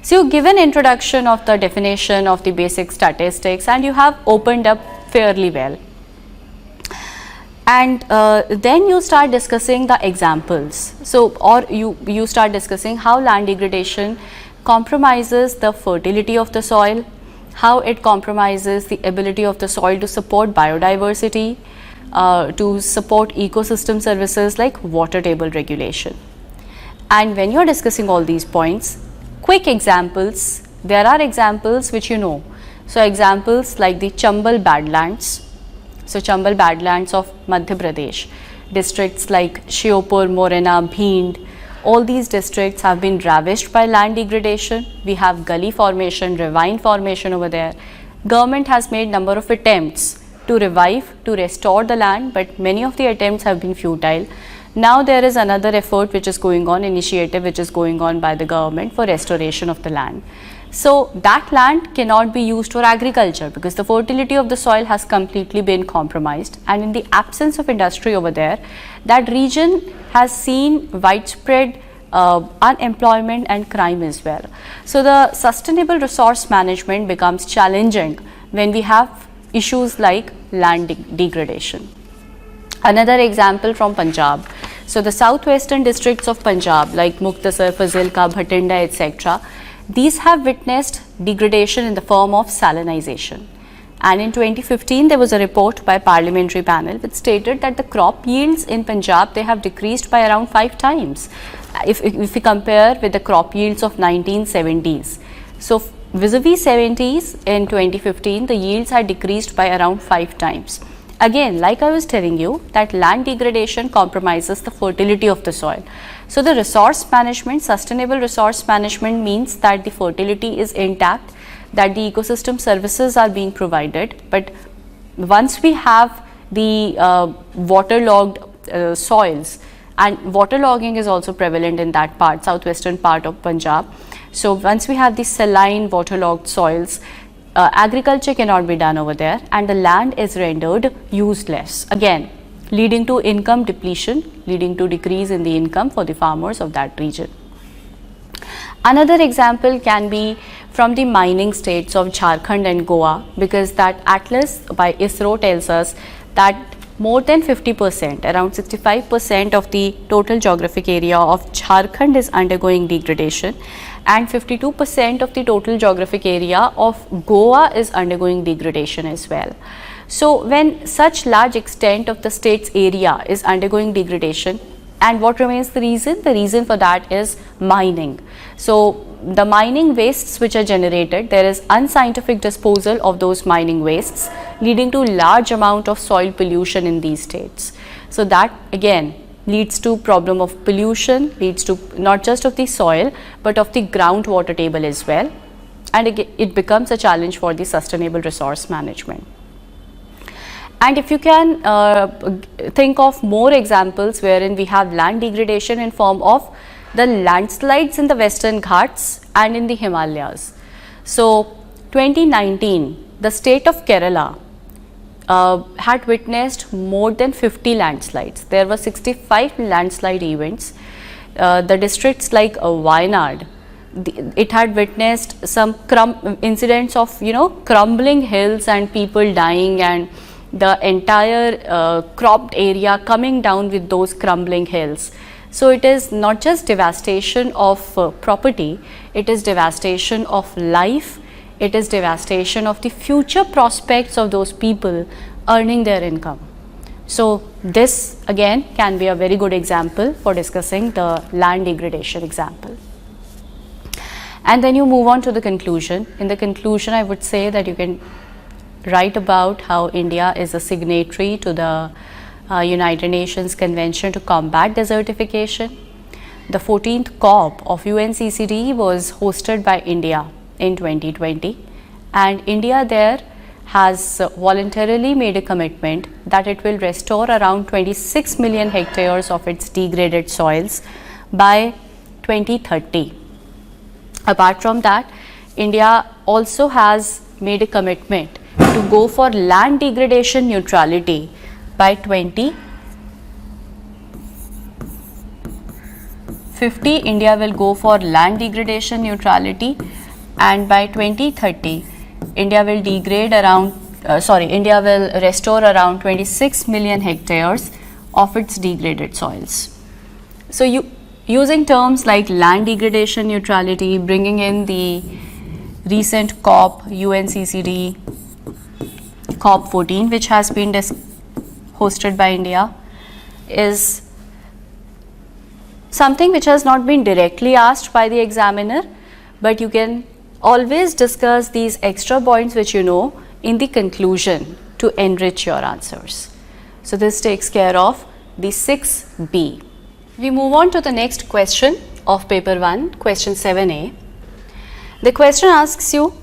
So you give an introduction of the definition of the basic statistics, and you have opened up fairly well. And then you start discussing the examples. So, or you start discussing how land degradation compromises the fertility of the soil, how it compromises the ability of the soil to support biodiversity, to support ecosystem services like water table regulation. And when you are discussing all these points, quick examples, there are examples which you know. So examples like the Chambal Badlands, so Chambal Badlands of Madhya Pradesh, districts like Shiopur, Morena, Bhind, all these districts have been ravished by land degradation. We have gully formation, ravine formation over there. Government has made number of attempts to revive, to restore the land, but many of the attempts have been futile. Now there is another effort which is going on, initiative which is going on by the government for restoration of the land. So that land cannot be used for agriculture because the fertility of the soil has completely been compromised, and in the absence of industry over there, that region has seen widespread unemployment and crime as well. So the sustainable resource management becomes challenging when we have issues like land degradation. Another example from Punjab. So the southwestern districts of Punjab like Muktasar, Fazilka, Bhatinda, etc. These have witnessed degradation in the form of salinization. And in 2015, there was a report by parliamentary panel which stated that the crop yields in Punjab, they have decreased by around 5 times if we compare with the crop yields of 1970s. So vis-a-vis 70s, in 2015, the yields had decreased by around 5 times. Again, like I was telling you, that land degradation compromises the fertility of the soil. So the resource management, sustainable resource management means that the fertility is intact, that the ecosystem services are being provided, but once we have the waterlogged soils, and waterlogging is also prevalent in that part, southwestern part of Punjab. So once we have the saline waterlogged soils, agriculture cannot be done over there and the land is rendered useless, again leading to income depletion, leading to decrease in the income for the farmers of that region. Another example can be from the mining states of Jharkhand and Goa, because that atlas by ISRO tells us that more than 50%, around 65% of the total geographic area of Jharkhand is undergoing degradation, and 52% of the total geographic area of Goa is undergoing degradation as well. So when such large extent of the state's area is undergoing degradation, and what remains the reason? The reason for that is mining. So the mining wastes which are generated, there is unscientific disposal of those mining wastes, leading to large amount of soil pollution in these states. So that again leads to problem of pollution, leads to not just of the soil but of the groundwater table as well, and it becomes a challenge for the sustainable resource management. And if you can think of more examples wherein we have land degradation in form of the landslides in the Western Ghats and in the Himalayas. So 2019, the state of Kerala had witnessed more than 50 landslides. There were 65 landslide events. The districts like Wayanad, it had witnessed some incidents of crumbling hills and people dying, and the entire cropped area coming down with those crumbling hills. So it is not just devastation of property, it is devastation of life, it is devastation of the future prospects of those people earning their income. So this again can be a very good example for discussing the land degradation example. And then you move on to the conclusion. In the conclusion, I would say that you can write about how India is a signatory to the United Nations Convention to Combat Desertification. The 14th COP of UNCCD was hosted by India in 2020, and India there has voluntarily made a commitment that it will restore around 26 million hectares of its degraded soils by 2030. Apart from that, India also has made a commitment to go for land degradation neutrality by 2050. India will go for land degradation neutrality, and by 2030 India will India will restore around 26 million hectares of its degraded soils. So using terms like land degradation neutrality, bringing in the recent COP UNCCD COP 14 which has been hosted by India, is something which has not been directly asked by the examiner, but you can always discuss these extra points which you know in the conclusion to enrich your answers. So this takes care of the 6B. We move on to the next question of paper 1, question 7A. The question asks you,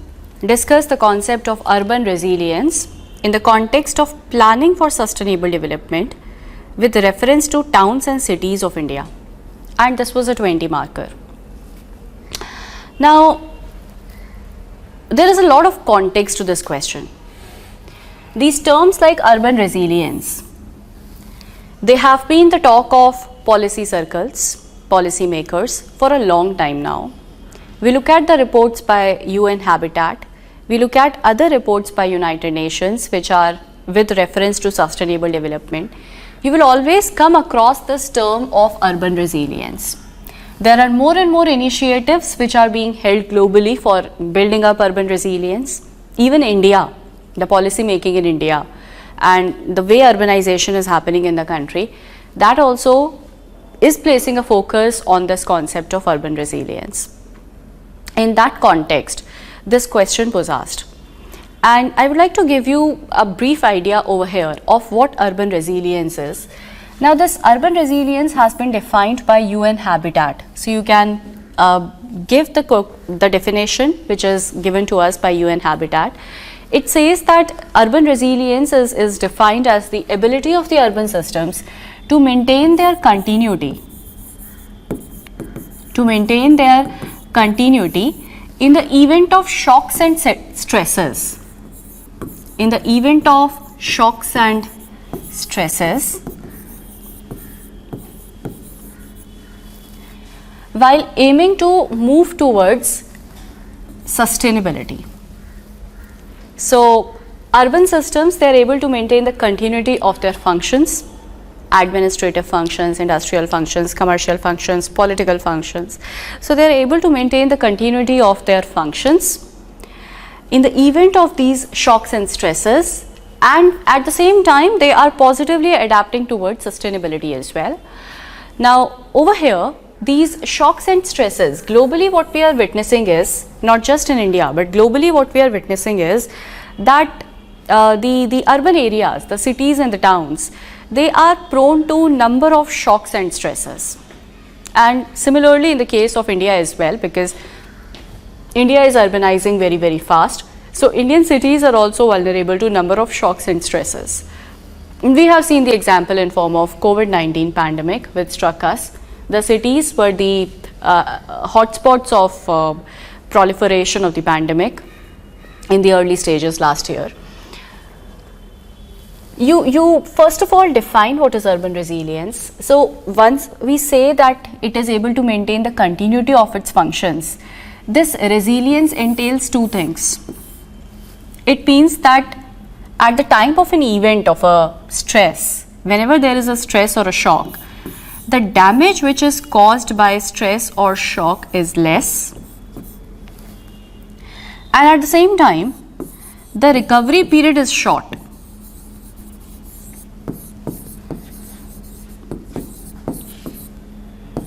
discuss the concept of urban resilience in the context of planning for sustainable development with reference to towns and cities of India, and this was a 20 marker. Now, there is a lot of context to this question. These terms like urban resilience, they have been the talk of policy circles, policy makers for a long time now. We look at the reports by UN Habitat, we look at other reports by United Nations which are with reference to sustainable development. You will always come across this term of urban resilience. There are more and more initiatives which are being held globally for building up urban resilience. Even India, the policy making in India and the way urbanization is happening in the country, that also is placing a focus on this concept of urban resilience. In that context, this question was asked. And I would like to give you a brief idea over here of what urban resilience is. Now, this urban resilience has been defined by UN Habitat. So, you can give the definition which is given to us by UN Habitat. It says that urban resilience is defined as the ability of the urban systems to maintain their continuity, in the event of shocks and stresses. In the event of shocks and stresses, while aiming to move towards sustainability. So, urban systems, they are able to maintain the continuity of their functions, administrative functions, industrial functions, commercial functions, political functions. So, they are able to maintain the continuity of their functions in the event of these shocks and stresses, and at the same time they are positively adapting towards sustainability as well. Now, over here, these shocks and stresses, globally what we are witnessing is, not just in India, but globally what we are witnessing is that the urban areas, the cities and the towns, they are prone to number of shocks and stresses. And similarly in the case of India as well, because India is urbanizing very, very fast. So, Indian cities are also vulnerable to number of shocks and stresses. We have seen the example in form of COVID-19 pandemic which struck us. The cities were the hotspots of proliferation of the pandemic in the early stages last year. You first of all define what is urban resilience. So, once we say that it is able to maintain the continuity of its functions, this resilience entails two things. It means that at the time of an event of a stress, whenever there is a stress or a shock, the damage which is caused by stress or shock is less, and at the same time the recovery period is short.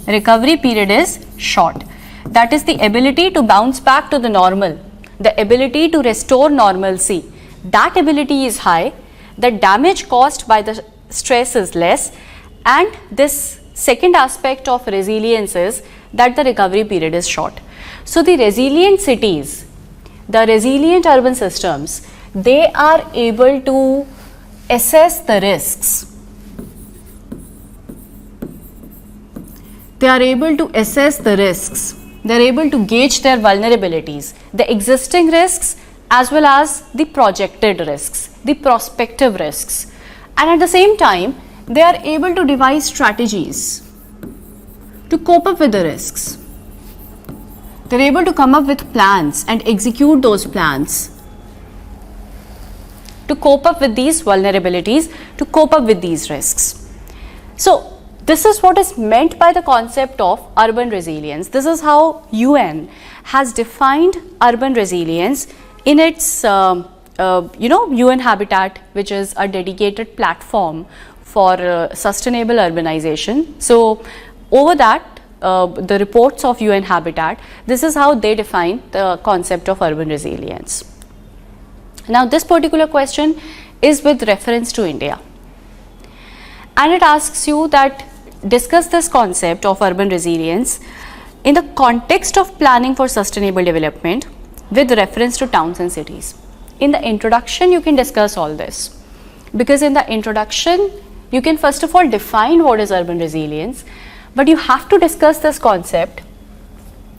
Recovery period is short. That is the ability to bounce back to the normal, the ability to restore normalcy. That ability is high, the damage caused by the stress is less, and this second aspect of resilience is that the recovery period is short. So, the resilient cities, the resilient urban systems, they are able to assess the risks. They are able to assess the risks. They are able to gauge their vulnerabilities, the existing risks as well as the projected risks, the prospective risks, and at the same time they are able to devise strategies to cope up with the risks. They are able to come up with plans and execute those plans to cope up with these vulnerabilities, to cope up with these risks. So, this is what is meant by the concept of urban resilience. This is how UN has defined urban resilience in its UN Habitat, which is a dedicated platform for sustainable urbanization. So, over that, the reports of UN Habitat, this is how they define the concept of urban resilience. Now, this particular question is with reference to India, and it asks you that discuss this concept of urban resilience in the context of planning for sustainable development with reference to towns and cities. In the introduction, you can discuss all this, because in the introduction you can first of all define what is urban resilience, but you have to discuss this concept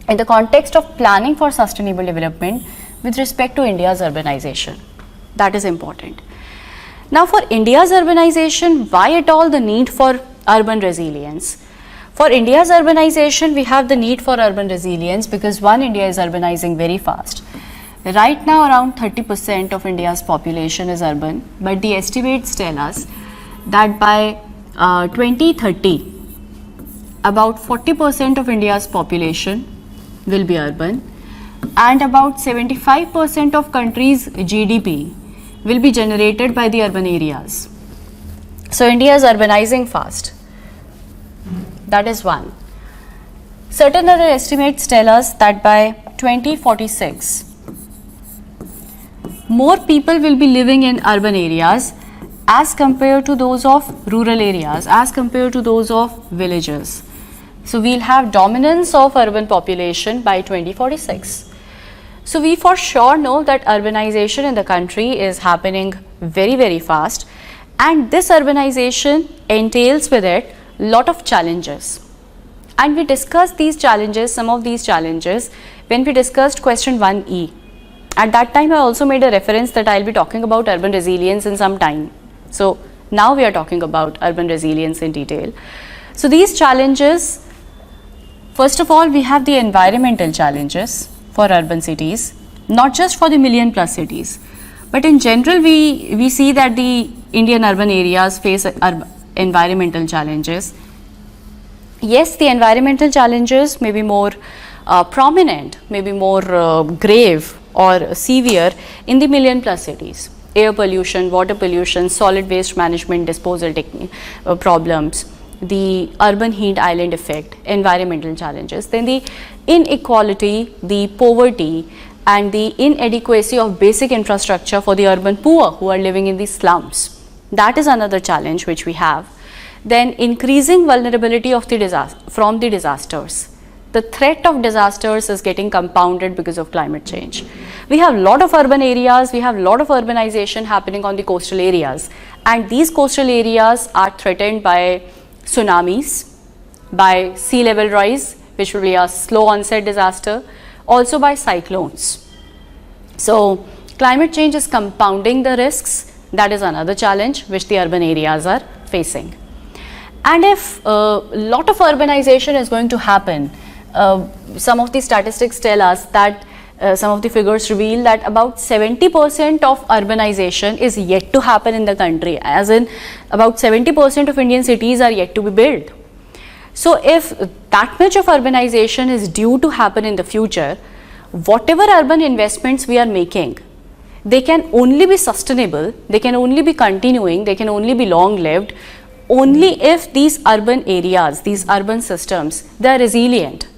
in the context of planning for sustainable development with respect to India's urbanization. That is important. Now, for India's urbanization, why at all the need for urban resilience? For India's urbanization, we have the need for urban resilience because one, India is urbanizing very fast. Right now, around 30% of India's population is urban, but the estimates tell us that by 2030, about 40% of India's population will be urban, and about 75% of country's GDP will be generated by the urban areas. So India is urbanizing fast. That is one. Certain other estimates tell us that by 2046, more people will be living in urban areas as compared to those of rural areas, as compared to those of villages. So we'll have dominance of urban population by 2046. So we for sure know that urbanization in the country is happening very, very fast, and this urbanization entails with it lot of challenges. And we discussed these challenges, some of these challenges, when we discussed question 1E. At that time I also made a reference that I'll be talking about urban resilience in some time. So now we are talking about urban resilience in detail. So these challenges, first of all, we have the environmental challenges for urban cities, not just for the million plus cities, but in general we see that the Indian urban areas face environmental challenges. Yes, the environmental challenges may be more prominent, maybe more grave or severe in the million plus cities. Air pollution, water pollution, solid waste management, disposal problems, the urban heat island effect, environmental challenges, then the inequality, the poverty and the inadequacy of basic infrastructure for the urban poor who are living in the slums. That is another challenge which we have. Then increasing vulnerability of the from the disasters. The threat of disasters is getting compounded because of climate change. We have a lot of urban areas, we have a lot of urbanization happening on the coastal areas, and these coastal areas are threatened by tsunamis, by sea level rise, which will be a slow onset disaster, also by cyclones. So climate change is compounding the risks. That is another challenge which the urban areas are facing. And if a lot of urbanization is going to happen, some of the statistics tell us that some of the figures reveal that about 70% of urbanization is yet to happen in the country, as in about 70% of Indian cities are yet to be built. So if that much of urbanization is due to happen in the future, whatever urban investments we are making, they can only be sustainable, they can only be continuing, they can only be long lived only if these urban areas, these urban systems, they are resilient.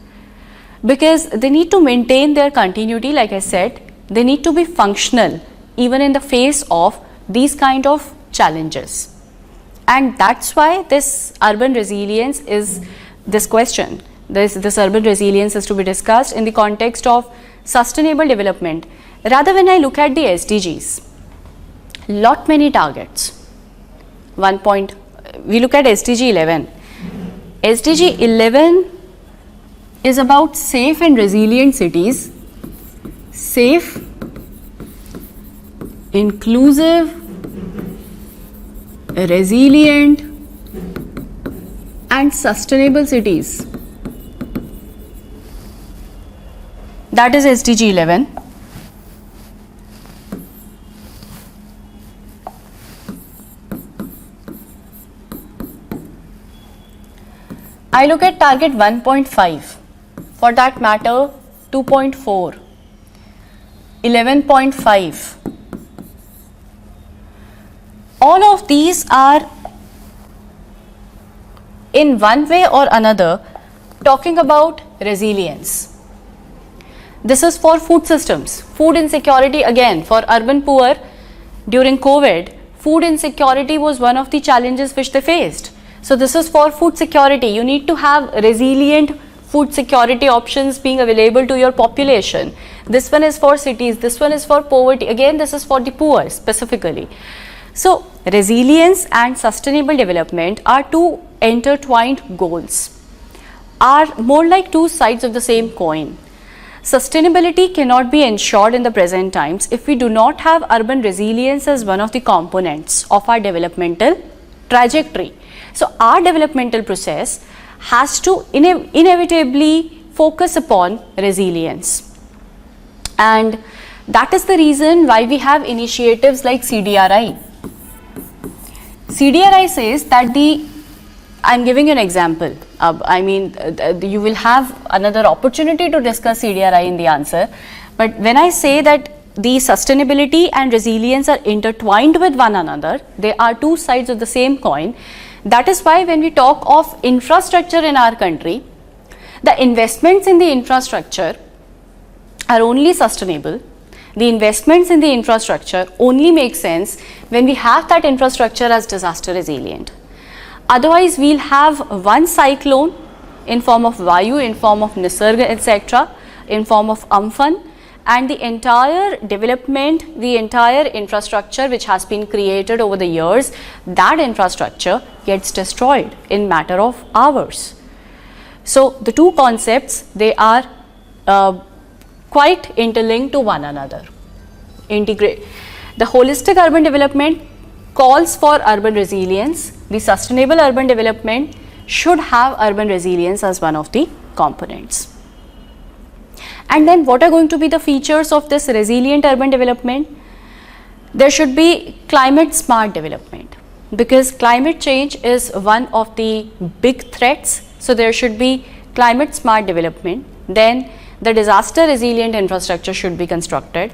Because they need to maintain their continuity, like I said, they need to be functional even in the face of these kind of challenges. And that's why this urban resilience is this question. This urban resilience is to be discussed in the context of sustainable development. Rather, when I look at the SDGs, lot many targets. We look at SDG 11. SDG 11 is about safe and resilient cities, safe, inclusive, resilient and sustainable cities. That is SDG 11. I look at target 1.5, for that matter 2.4, 11.5. All of these are in one way or another talking about resilience. This is for food systems, food insecurity. Again, for urban poor during COVID, food insecurity was one of the challenges which they faced. So this is for food security. You need to have resilient food security options being available to your population. This one is for cities, this one is for poverty. Again, this is for the poor specifically. So resilience and sustainable development are two intertwined goals, are more like two sides of the same coin. Sustainability cannot be ensured in the present times if we do not have urban resilience as one of the components of our developmental trajectory. So, our developmental process has to inevitably focus upon resilience, and that is the reason why we have initiatives like CDRI. CDRI says that I am giving you an example. You will have another opportunity to discuss CDRI in the answer. But when I say that the sustainability and resilience are intertwined with one another, they are two sides of the same coin. That is why when we talk of infrastructure in our country, the investments in the infrastructure are only sustainable. The investments in the infrastructure only make sense when we have that infrastructure as disaster resilient. Otherwise, we'll have one cyclone in form of Vayu, in form of Nisarga, etc., in form of Amphan, and the entire development, the entire infrastructure which has been created over the years, that infrastructure gets destroyed in matter of hours. So, the two concepts, they are quite interlinked to one another. The holistic urban development calls for urban resilience. The sustainable urban development should have urban resilience as one of the components. And then what are going to be the features of this resilient urban development? There should be climate smart development, because climate change is one of the big threats. So, there should be climate smart development. Then the disaster resilient infrastructure should be constructed.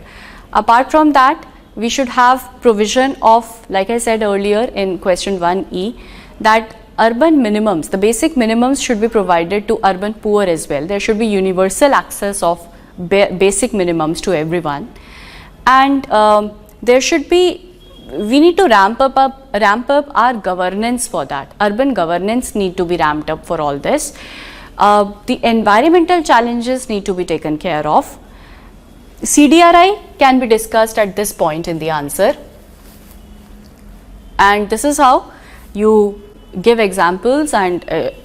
Apart from that, we should have provision of, like I said earlier in question 1E, that urban minimums, the basic minimums should be provided to urban poor as well. There should be universal access of basic minimums to everyone, and there should be, we need to ramp up our governance for that. Urban governance need to be ramped up for all this. The environmental challenges need to be taken care of. CDRI can be discussed at this point in the answer, and this is how you give examples and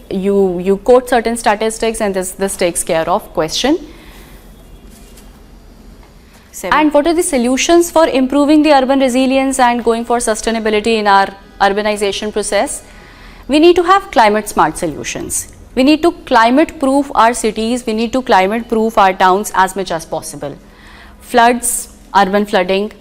you quote certain statistics, and this takes care of question 7. And what are the solutions for improving the urban resilience and going for sustainability in our urbanization process? We need to have climate smart solutions. We need to climate proof our cities, we need to climate proof our towns as much as possible. Floods, urban flooding,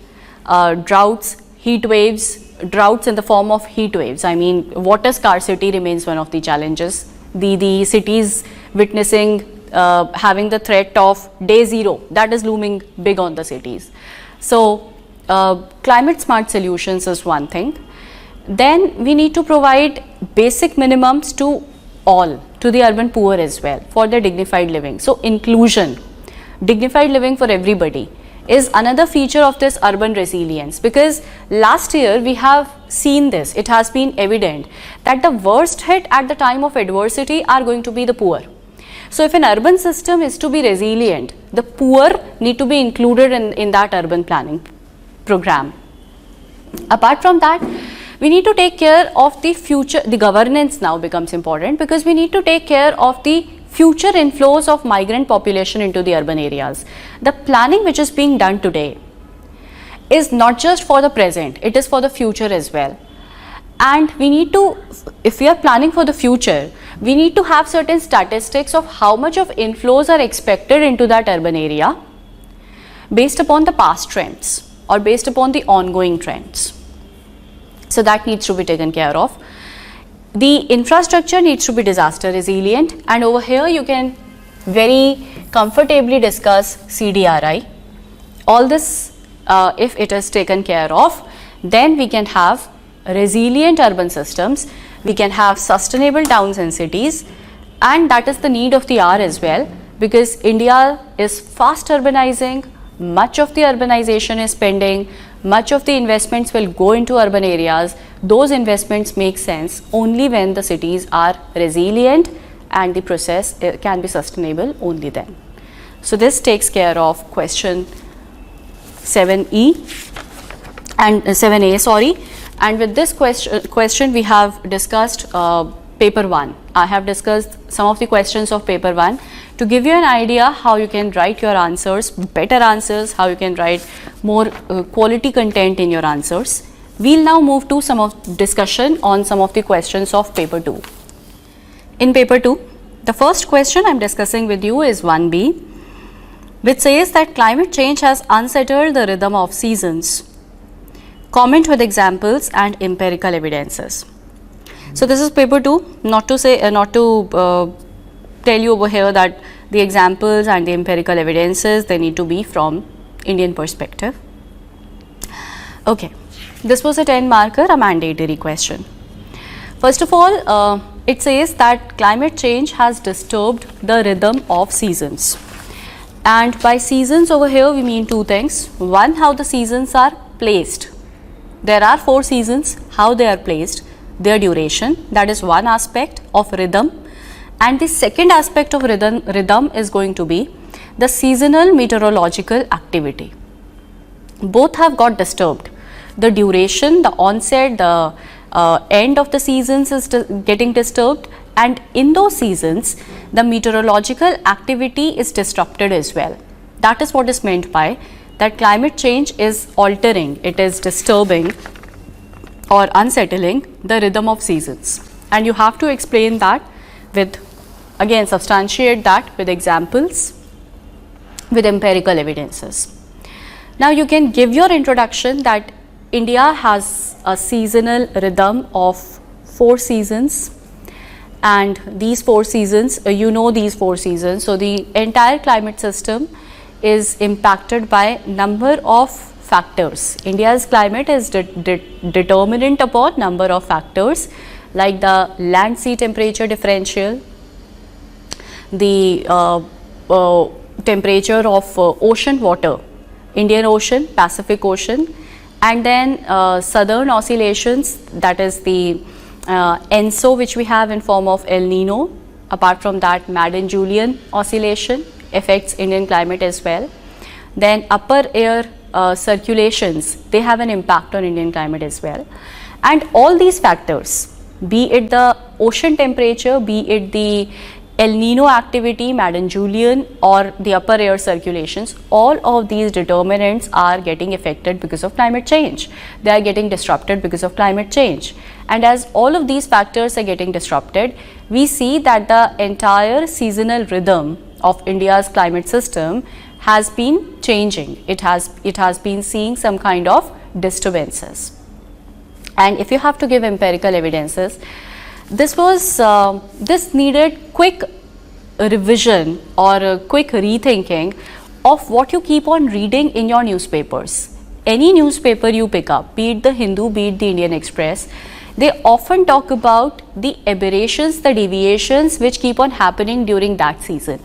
droughts, heat waves, droughts in the form of heat waves. I mean, water scarcity remains one of the challenges. The cities witnessing having the threat of day zero, that is looming big on the cities. So, climate smart solutions is one thing. Then we need to provide basic minimums to all, to the urban poor as well, for their dignified living. So, inclusion, dignified living for everybody is another feature of this urban resilience, because last year we have seen this, it has been evident that the worst hit at the time of adversity are going to be the poor. So, if an urban system is to be resilient, the poor need to be included in that urban planning program. Apart from that, we need to take care of the future, the governance now becomes important, because we need to take care of the future inflows of migrant population into the urban areas. The planning which is being done today is not just for the present, it is for the future as well. And we need to, if we are planning for the future, we need to have certain statistics of how much of inflows are expected into that urban area based upon the past trends or based upon the ongoing trends. So, that needs to be taken care of. The infrastructure needs to be disaster resilient, and over here you can very comfortably discuss CDRI. All this, if it is taken care of, then we can have resilient urban systems, we can have sustainable towns and cities, and that is the need of the hour as well, because India is fast urbanizing, much of the urbanization is pending, much of the investments will go into urban areas. Those investments make sense only when the cities are resilient and the process can be sustainable only then. So, this takes care of question 7E and 7A, sorry. And with this question we have discussed paper 1. I have discussed some of the questions of paper 1 to give you an idea how you can write your answers, better answers, how you can write more quality content in your answers. We'll now move to some of discussion on some of the questions of paper 2. In paper 2, the first question I'm discussing with you is 1B, which says that climate change has unsettled the rhythm of seasons. Comment with examples and empirical evidences. So this is paper 2, not to tell you over here that the examples and the empirical evidences, they need to be from Indian perspective. Okay, this was a 10 marker, a mandatory question. First of all, it says that climate change has disturbed the rhythm of seasons. And by seasons over here we mean two things. One, how the seasons are placed. There are 4 seasons, how they are placed, their duration, that is one aspect of rhythm. And the second aspect of rhythm is going to be the seasonal meteorological activity. Both have got disturbed. The duration, the onset, the end of the seasons is getting disturbed, and in those seasons the meteorological activity is disrupted as well. That is what is meant by that climate change is altering, it is disturbing or unsettling the rhythm of seasons. And you have to explain that with, again, substantiate that with examples, with empirical evidences. Now you can give your introduction that India has a seasonal rhythm of 4 seasons, and these 4 seasons, you know these 4 seasons. So the entire climate system is impacted by number of factors. India's climate is determinant upon number of factors like the land sea temperature differential, the temperature of ocean water, Indian Ocean, Pacific Ocean, and then southern oscillations, that is the ENSO which we have in form of El Nino. Apart from that, Madden-Julian oscillation affects Indian climate as well. Then upper air circulations, they have an impact on Indian climate as well. And all these factors, be it the ocean temperature, be it the El Nino activity, Madden-Julian, or the upper air circulations, all of these determinants are getting affected because of climate change. They are getting disrupted because of climate change. And as all of these factors are getting disrupted, we see that the entire seasonal rhythm of India's climate system has been changing. It has been seeing some kind of disturbances. And if you have to give empirical evidences, this needed quick revision or a quick rethinking of what you keep on reading in your newspapers. Any newspaper you pick up, be it the Hindu, be it the Indian Express, they often talk about the aberrations, the deviations which keep on happening during that season.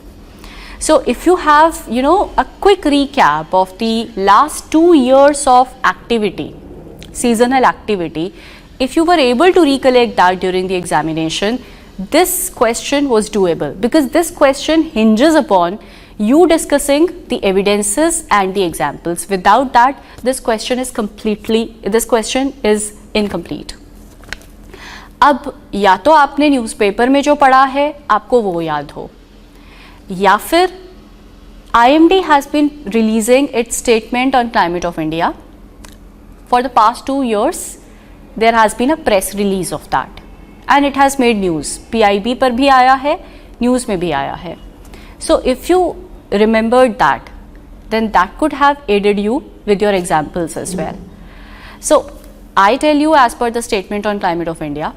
So if you have, a quick recap of the last 2 years of activity, seasonal activity, if you were able to recollect that during the examination, this question was doable, because this question hinges upon you discussing the evidences and the examples. Without that, this question is incomplete. अब या तो आपने newspaper में जो पढ़ा है आपको वो याद हो, या फिर IMD has been releasing its statement on climate of India. For the past 2 years, there has been a press release of that and it has made news. PIB पर भी आया है, news में भी आया है. So if you remembered that, then that could have aided you with your examples as well. So I tell you as per the statement on climate of India,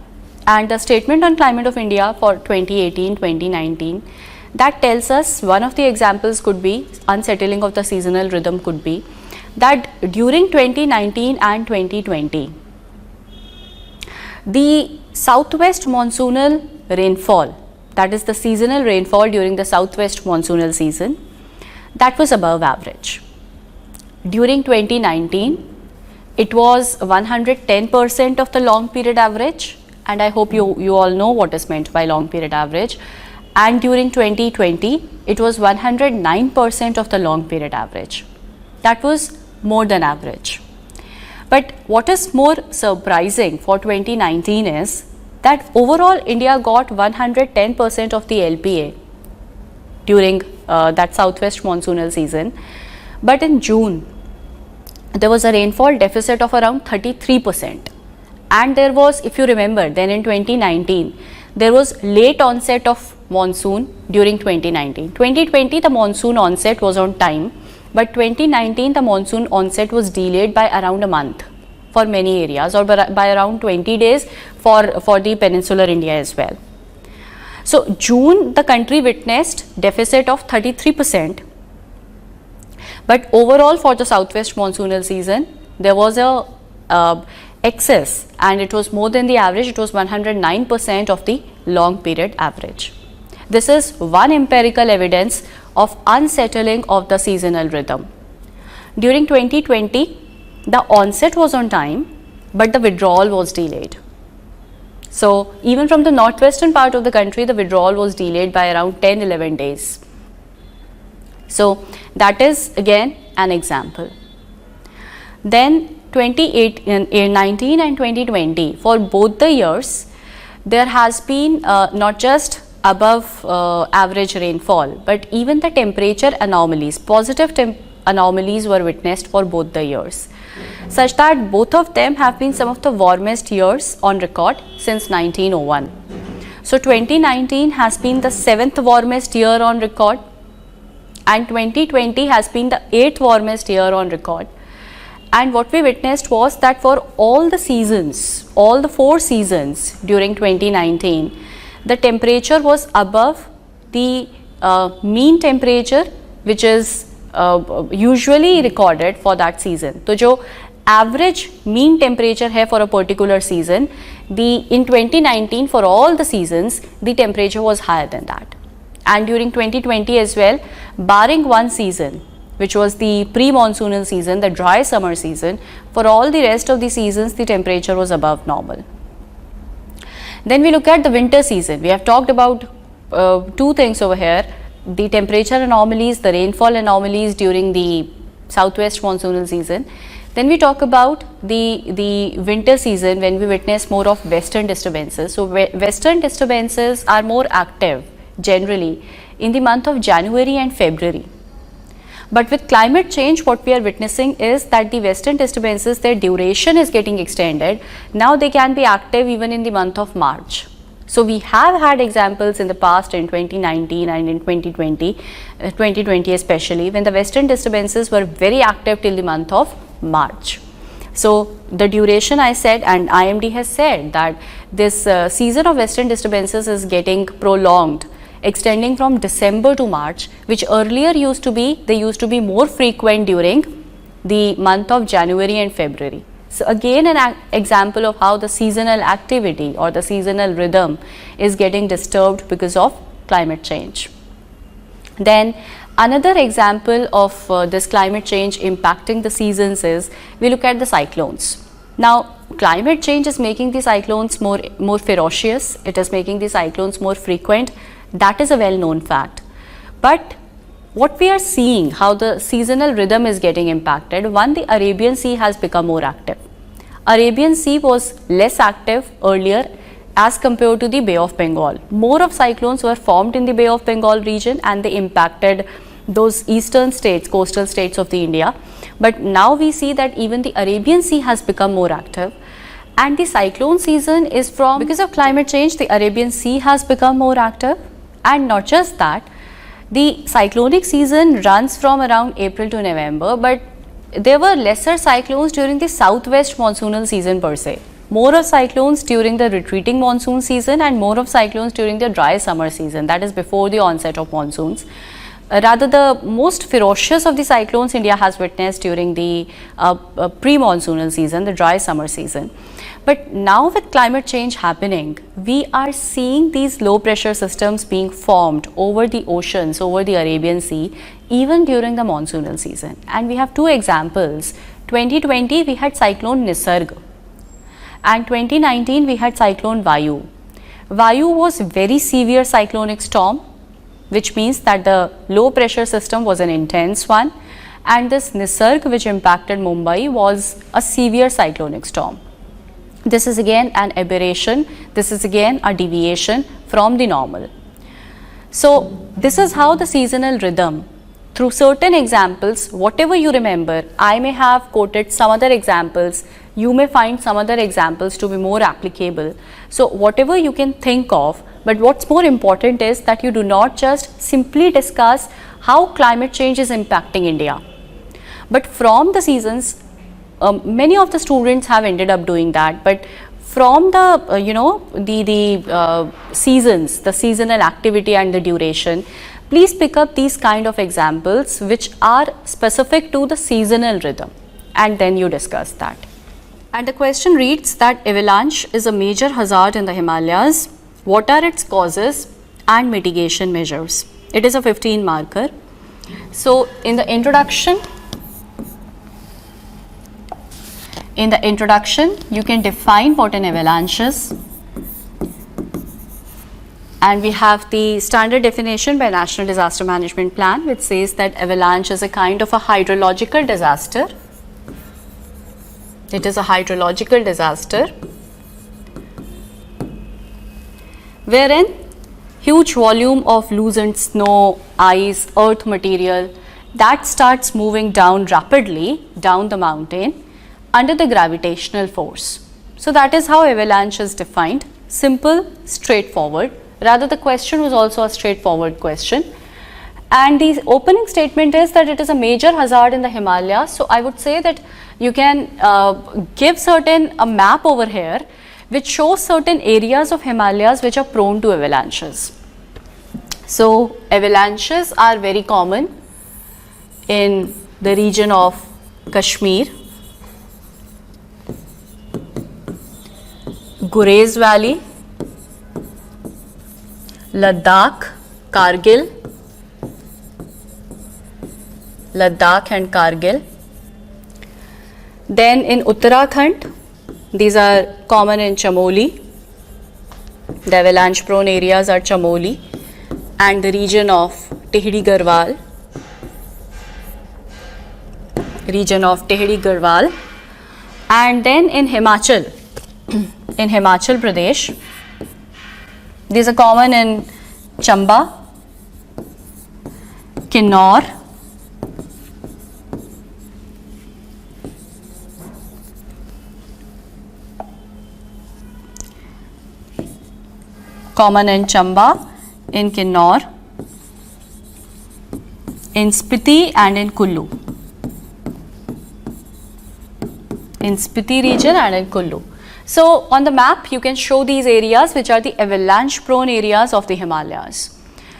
and the statement on climate of India for 2018-2019, that tells us one of the examples could be unsettling of the seasonal rhythm could be that during 2019 and 2020, the southwest monsoonal rainfall, that is the seasonal rainfall during the southwest monsoonal season, that was above average. During 2019, it was 110% of the long period average, and I hope you all know what is meant by long period average. And during 2020, it was 109% of the long period average. That was more than average. But what is more surprising for 2019 is that overall India got 110% of the LPA during that southwest monsoonal season. But in June, there was a rainfall deficit of around 33%. And there was, if you remember, then in 2019, there was late onset of monsoon during 2019. 2020, the monsoon onset was on time, but 2019, the monsoon onset was delayed by around a month for many areas, or by around 20 days for the peninsular India as well. So June, the country witnessed deficit of 33%. But overall for the southwest monsoonal season, there was a excess, and it was more than the average. It was 109% of the long period average. This is one empirical evidence of unsettling of the seasonal rhythm. During 2020, the onset was on time, but the withdrawal was delayed. So even from the northwestern part of the country, the withdrawal was delayed by around 10-11 days. So that is again an example. Then 2019 and 2020, for both the years, there has been not just above average rainfall, but even the temperature anomalies, positive anomalies were witnessed for both the years, such that both of them have been some of the warmest years on record since 1901. So 2019 has been the 7th warmest year on record, and 2020 has been the 8th warmest year on record. And what we witnessed was that for all the seasons, all the 4 seasons during 2019, the temperature was above the mean temperature which is usually recorded for that season. So जो average mean temperature है for a particular season, in 2019 for all the seasons, the temperature was higher than that. And during 2020 as well, barring one season, which was the pre-monsoonal season, the dry summer season, for all the rest of the seasons, the temperature was above normal. Then we look at the winter season. We have talked about 2 things over here: the temperature anomalies, the rainfall anomalies during the southwest monsoonal season. Then we talk about the winter season, when we witness more of western disturbances. So western disturbances are more active generally in the month of January and February. But with climate change, what we are witnessing is that the western disturbances, their duration is getting extended. Now they can be active even in the month of March. So we have had examples in the past, in 2019 and in 2020 especially, when the western disturbances were very active till the month of March. So the duration, I said, and IMD has said that this season of western disturbances is getting prolonged, extending from December to March, which earlier used to be more frequent during the month of January and February. So again an example of how the seasonal activity or the seasonal rhythm is getting disturbed because of climate change. Then another example of this climate change impacting the seasons is, we look at the cyclones. Now climate change is making the cyclones more ferocious, it is making the cyclones more frequent. That is a well-known fact. But what we are seeing, how the seasonal rhythm is getting impacted, one, the Arabian Sea has become more active. Arabian Sea was less active earlier as compared to the Bay of Bengal. More of cyclones were formed in the Bay of Bengal region, and they impacted those eastern states, coastal states of the India. But now we see that even the Arabian Sea has become more active. And the cyclone season is because of climate change, the Arabian Sea has become more active. And not just that, the cyclonic season runs from around April to November, but there were lesser cyclones during the southwest monsoonal season per se. More of cyclones during the retreating monsoon season, and more of cyclones during the dry summer season, that is before the onset of monsoons. Rather, the most ferocious of the cyclones India has witnessed during the pre-monsoonal season, the dry summer season. But now with climate change happening, we are seeing these low pressure systems being formed over the oceans, over the Arabian Sea, even during the monsoonal season. And we have 2 examples. 2020 we had cyclone Nisarg, and 2019 we had cyclone Vayu. Vayu was a very severe cyclonic storm, which means that the low pressure system was an intense one, and this Nisarg which impacted Mumbai was a severe cyclonic storm. This is again an aberration, this is again a deviation from the normal. So this is how the seasonal rhythm, through certain examples, whatever you remember, I may have quoted some other examples, you may find some other examples to be more applicable. So whatever you can think of, but what's more important is that you do not just simply discuss how climate change is impacting India, but from the seasons, many of the students have ended up doing that, but from the seasons, the seasonal activity and the duration, please pick up these kind of examples which are specific to the seasonal rhythm, and then you discuss that. And the question reads that avalanche is a major hazard in the Himalayas. What are its causes and mitigation measures? It is a 15 marker. So in the introduction, you can define what an avalanche is. And we have the standard definition by National Disaster Management Plan, which says that avalanche is a kind of a hydrological disaster. It is a hydrological disaster wherein huge volume of loosened snow, ice, earth material that starts moving down rapidly down the mountain under the gravitational force. So that is how avalanche is defined. Simple, straightforward. Rather, the question was also a straightforward question. And the opening statement is that it is a major hazard in the Himalayas. So I would say that you can give a map over here which shows certain areas of Himalayas which are prone to avalanches. So avalanches are very common in the region of Kashmir, Gurez Valley, Ladakh, Kargil, Ladakh and Kargil. Then in Uttarakhand, these are common in Chamoli. The avalanche prone areas are Chamoli and the region of Tehri Garhwal. And then in Himachal, Pradesh, these are common in Chamba, Kinnaur, in Kinnaur, in Spiti and in Kullu. In Spiti region and in Kullu. So on the map you can show these areas which are the avalanche prone areas of the Himalayas.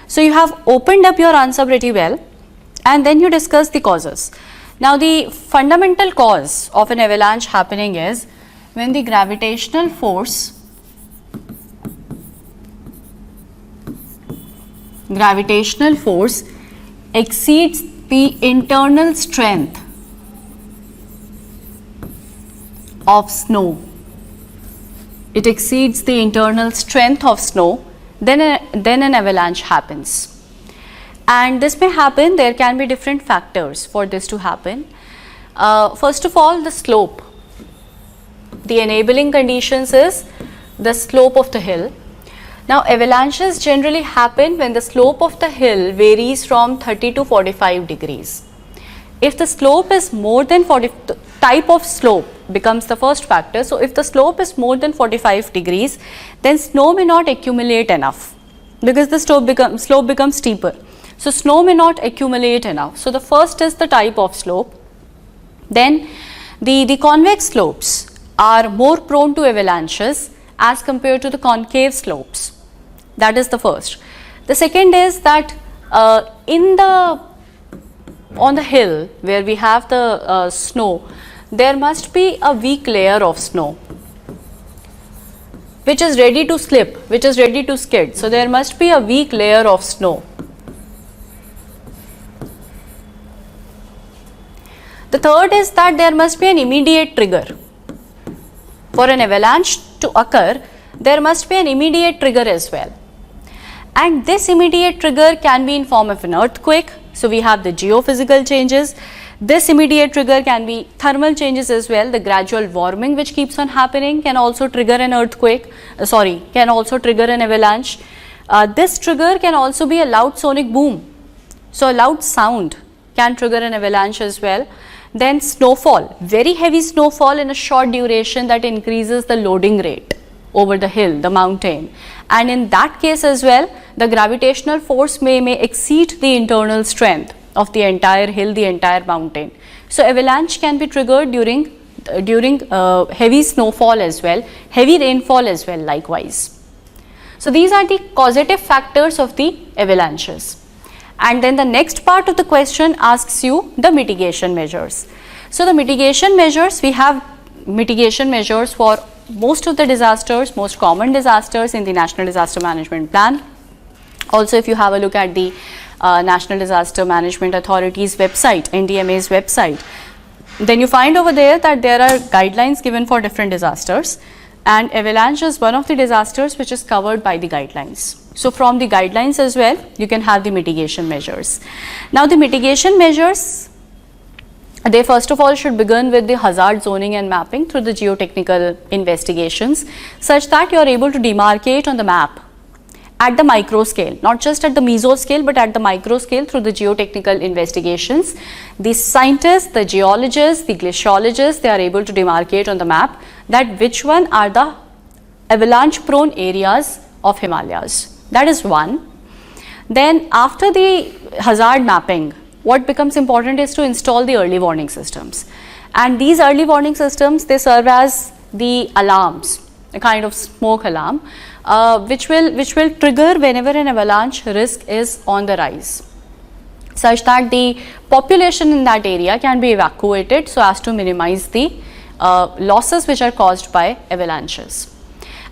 So you have opened up your answer pretty well and then you discuss the causes. Now the fundamental cause of an avalanche happening is when the gravitational force exceeds the internal strength of snow. It exceeds the internal strength of snow, then an avalanche happens. And this may happen, there can be different factors for this to happen. First of all, the slope. The enabling conditions is the slope of the hill. Now avalanches generally happen when the slope of the hill varies from 30 to 45 degrees. If the slope is more than 40, type of slope becomes the first factor. So if the slope is more than 45 degrees, then snow may not accumulate enough because the slope becomes steeper. So snow may not accumulate enough. So the first is the type of slope. Then the convex slopes are more prone to avalanches as compared to the concave slopes. That is the first. The second is that on the hill where we have the snow, there must be a weak layer of snow which is ready to slip, which is ready to skid. So there must be a weak layer of snow. The third is that there must be an immediate trigger. For an avalanche to occur, there must be an immediate trigger as well. And this immediate trigger can be in form of an earthquake. So we have the geophysical changes. This immediate trigger can be thermal changes as well. The gradual warming which keeps on happening can also trigger an earthquake, can also trigger an avalanche. This trigger can also be a loud sonic boom. So a loud sound can trigger an avalanche as well. Then snowfall, very heavy snowfall in a short duration that increases the loading rate over the hill, the mountain. And in that case as well, the gravitational force may exceed the internal strength of the entire hill, the entire mountain. So avalanche can be triggered during heavy snowfall as well, heavy rainfall as well likewise. So these are the causative factors of the avalanches. And then the next part of the question asks you the mitigation measures. So the mitigation measures, we have mitigation measures for most of the disasters, most common disasters in the National Disaster Management Plan. Also, if you have a look at the National Disaster Management Authority's website, NDMA's website, then you find over there that there are guidelines given for different disasters, and avalanche is one of the disasters which is covered by the guidelines. So from the guidelines as well, you can have the mitigation measures. Now the mitigation measures, they first of all should begin with the hazard zoning and mapping through the geotechnical investigations, such that you are able to demarcate on the map at the micro scale, not just at the meso scale, but at the micro scale through the geotechnical investigations. The scientists, the geologists, the glaciologists, they are able to demarcate on the map that which one are the avalanche prone areas of Himalayas. That is one. Then after the hazard mapping, what becomes important is to install the early warning systems. And these early warning systems, they serve as the alarms, a kind of smoke alarm, which will trigger whenever an avalanche risk is on the rise, such that the population in that area can be evacuated so as to minimize the losses which are caused by avalanches.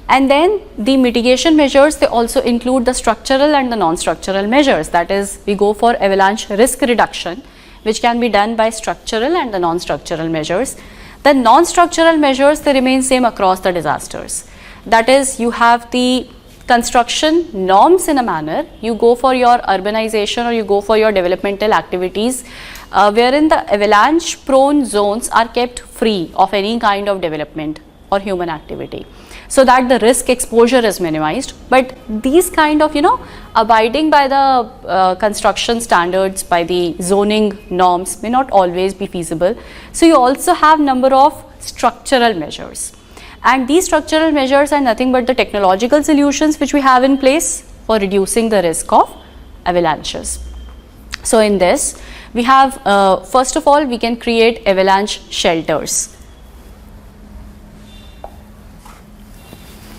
And then the mitigation measures, they also include the structural and the non-structural measures. That is, we go for avalanche risk reduction, which can be done by structural and the non-structural measures. The non-structural measures, they remain same across the disasters. That is, you have the construction norms in a manner, you go for your urbanization or you go for your developmental activities wherein the avalanche prone zones are kept free of any kind of development or human activity, so that the risk exposure is minimized. But these kind of, abiding by the construction standards, by the zoning norms may not always be feasible. So you also have number of structural measures. And these structural measures are nothing but the technological solutions which we have in place for reducing the risk of avalanches. So in this, we have, first of all, we can create avalanche shelters.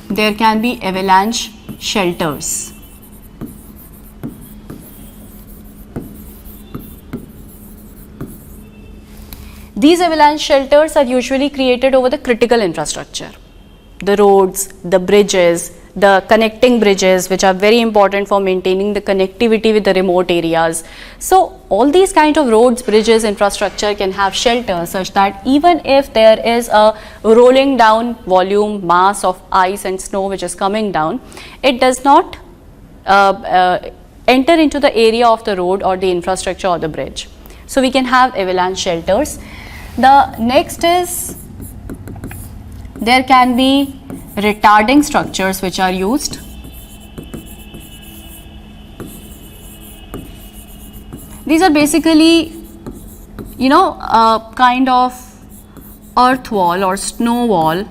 There can be avalanche shelters. These avalanche shelters are usually created over the critical infrastructure, the roads, the bridges, the connecting bridges, which are very important for maintaining the connectivity with the remote areas. So all these kind of roads, bridges, infrastructure can have shelters such that even if there is a rolling down volume mass of ice and snow which is coming down, it does not enter into the area of the road or the infrastructure or the bridge. So we can have avalanche shelters. The next is, there can be retarding structures which are used. These are basically, a kind of earth wall or snow wall,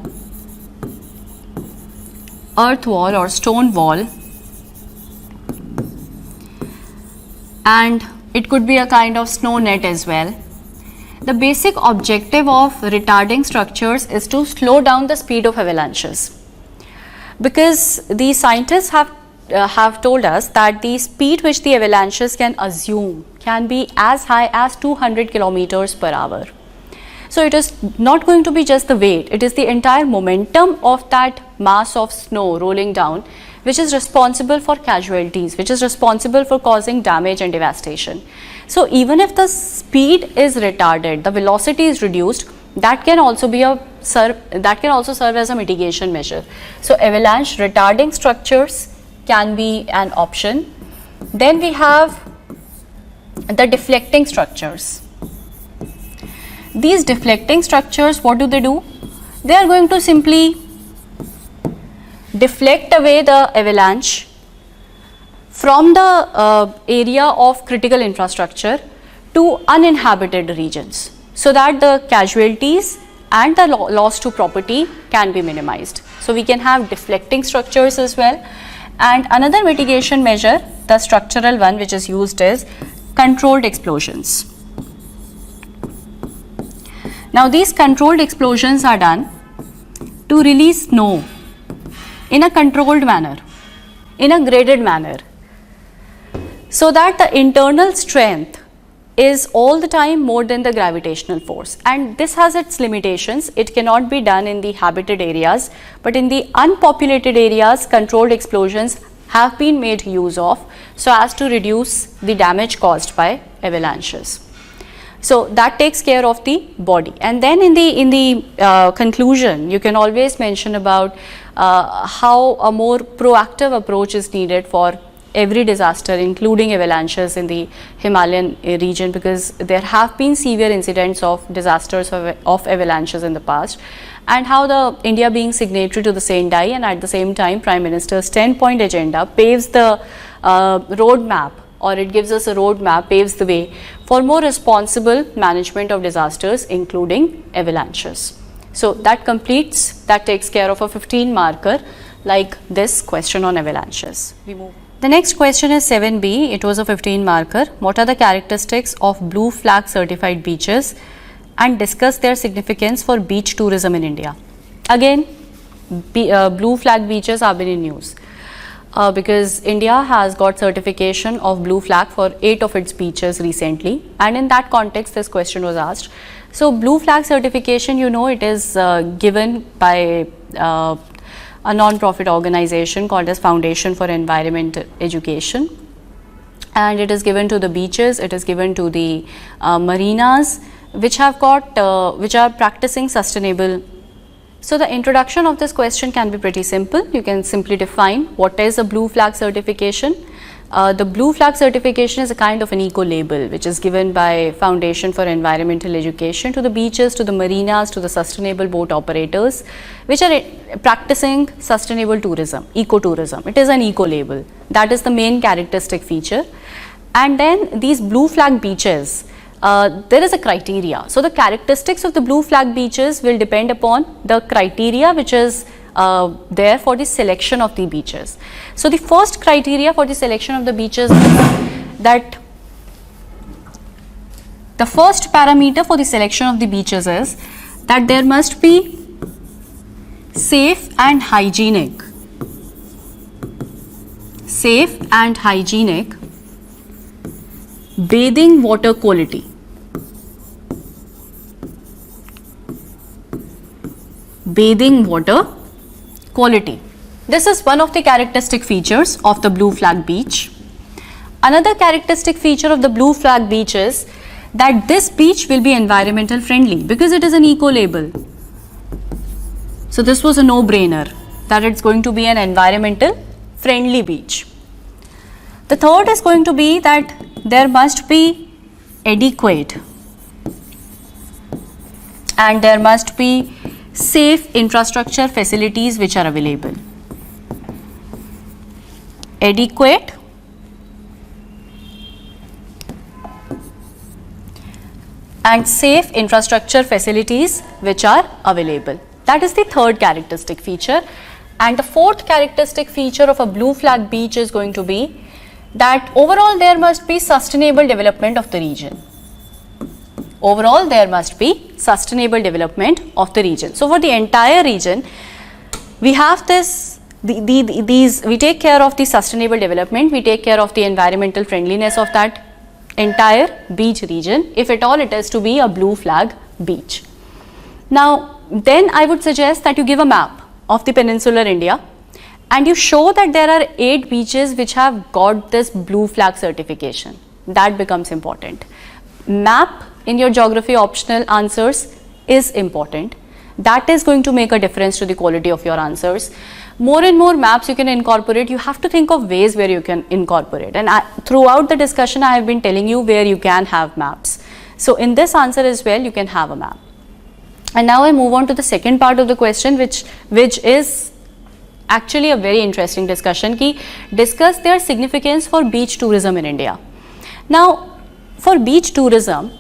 earth wall or stone wall, and it could be a kind of snow net as well. The basic objective of retarding structures is to slow down the speed of avalanches, because the scientists have told us that the speed which the avalanches can assume can be as high as 200 kilometers per hour. So it is not going to be just the weight, it is the entire momentum of that mass of snow rolling down which is responsible for casualties, which is responsible for causing damage and devastation. So even if the speed is retarded, the velocity is reduced, that can also serve as a mitigation measure. So avalanche retarding structures can be an option. Then we have the deflecting structures. these deflecting structures, what do? They are going to simply deflect away the avalanche from the area of critical infrastructure to uninhabited regions, so that the casualties and the loss to property can be minimized. So we can have deflecting structures as well. And another mitigation measure, the structural one which is used, is controlled explosions. Now these controlled explosions are done to release snow in a controlled manner, in a graded manner, so that the internal strength is all the time more than the gravitational force. And this has its limitations. It cannot be done in the habited areas, but in the unpopulated areas, controlled explosions have been made use of so as to reduce the damage caused by avalanches. So that takes care of the body. And then in the conclusion, you can always mention about how a more proactive approach is needed for every disaster, including avalanches in the Himalayan region, because there have been severe incidents of disasters of avalanches in the past, and how the India being signatory to the Sendai and at the same time Prime Minister's 10-point agenda paves the roadmap, or it gives us a roadmap, paves the way for more responsible management of disasters, including avalanches. So that takes care of a 15 marker like this question on avalanches. We move. The next question is 7B. It was a 15 marker. What are the characteristics of blue flag certified beaches, and discuss their significance for beach tourism in India? Again, blue flag beaches have been in news because India has got certification of blue flag for 8 of its beaches recently, and in that context this question was asked. So blue flag certification, you know, it is given by a non-profit organization called as Foundation for Environmental Education, and it is given to the beaches, it is given to the marinas which have got which are practicing sustainable. So the introduction of this question can be pretty simple. You can simply define what is a blue flag certification. The blue flag certification is a kind of an eco label which is given by Foundation for Environmental Education to the beaches, to the marinas, to the sustainable boat operators which are practicing sustainable tourism, ecotourism. It is an eco label. That is the main characteristic feature. And then these blue flag beaches, there is a criteria. So the characteristics of the blue flag beaches will depend upon the criteria which is there for the selection of the beaches. So the first criteria for the selection of the beaches is that the first parameter for the selection of the beaches is that there must be safe and hygienic bathing water quality. Bathing water quality. This is one of the characteristic features of the blue flag beach. Another characteristic feature of the blue flag beach is that this beach will be environmental friendly because it is an eco label. So this was a no-brainer that it's going to be an environmental friendly beach. The third is going to be that there must be adequate and there must be safe infrastructure facilities which are available. Adequate and safe infrastructure facilities which are available. That is the third characteristic feature. And the fourth characteristic feature of a blue flag beach is going to be that overall there must be sustainable development of the region. Overall there must be sustainable development of the region. So for the entire region, we have this, we take care of the sustainable development, we take care of the environmental friendliness of that entire beach region, if at all it is to be a blue flag beach. Now then I would suggest that you give a map of the peninsular India and you show that there are 8 beaches which have got this blue flag certification. That becomes important. Map in your geography optional answers is important. That is going to make a difference to the quality of your answers. More and more maps you can incorporate. You have to think of ways where you can incorporate, and throughout the discussion I have been telling you where you can have maps. So in this answer as well, you can have a map. And now I move on to the second part of the question, which is actually a very interesting discussion. Ki discuss their significance for beach tourism in India. Now, for beach tourism,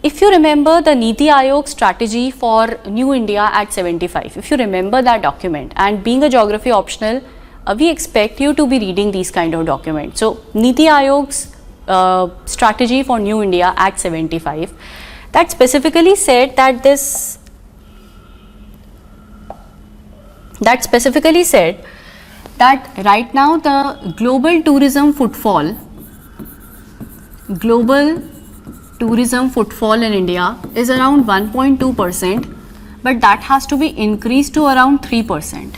if you remember the Niti Aayog strategy for New India at 75, if you remember that document, and being a geography optional, we expect you to be reading these kind of documents. So, Niti Aayog's strategy for New India at 75, that specifically said that right now the global tourism footfall in India is around 1.2%, but that has to be increased to around 3%.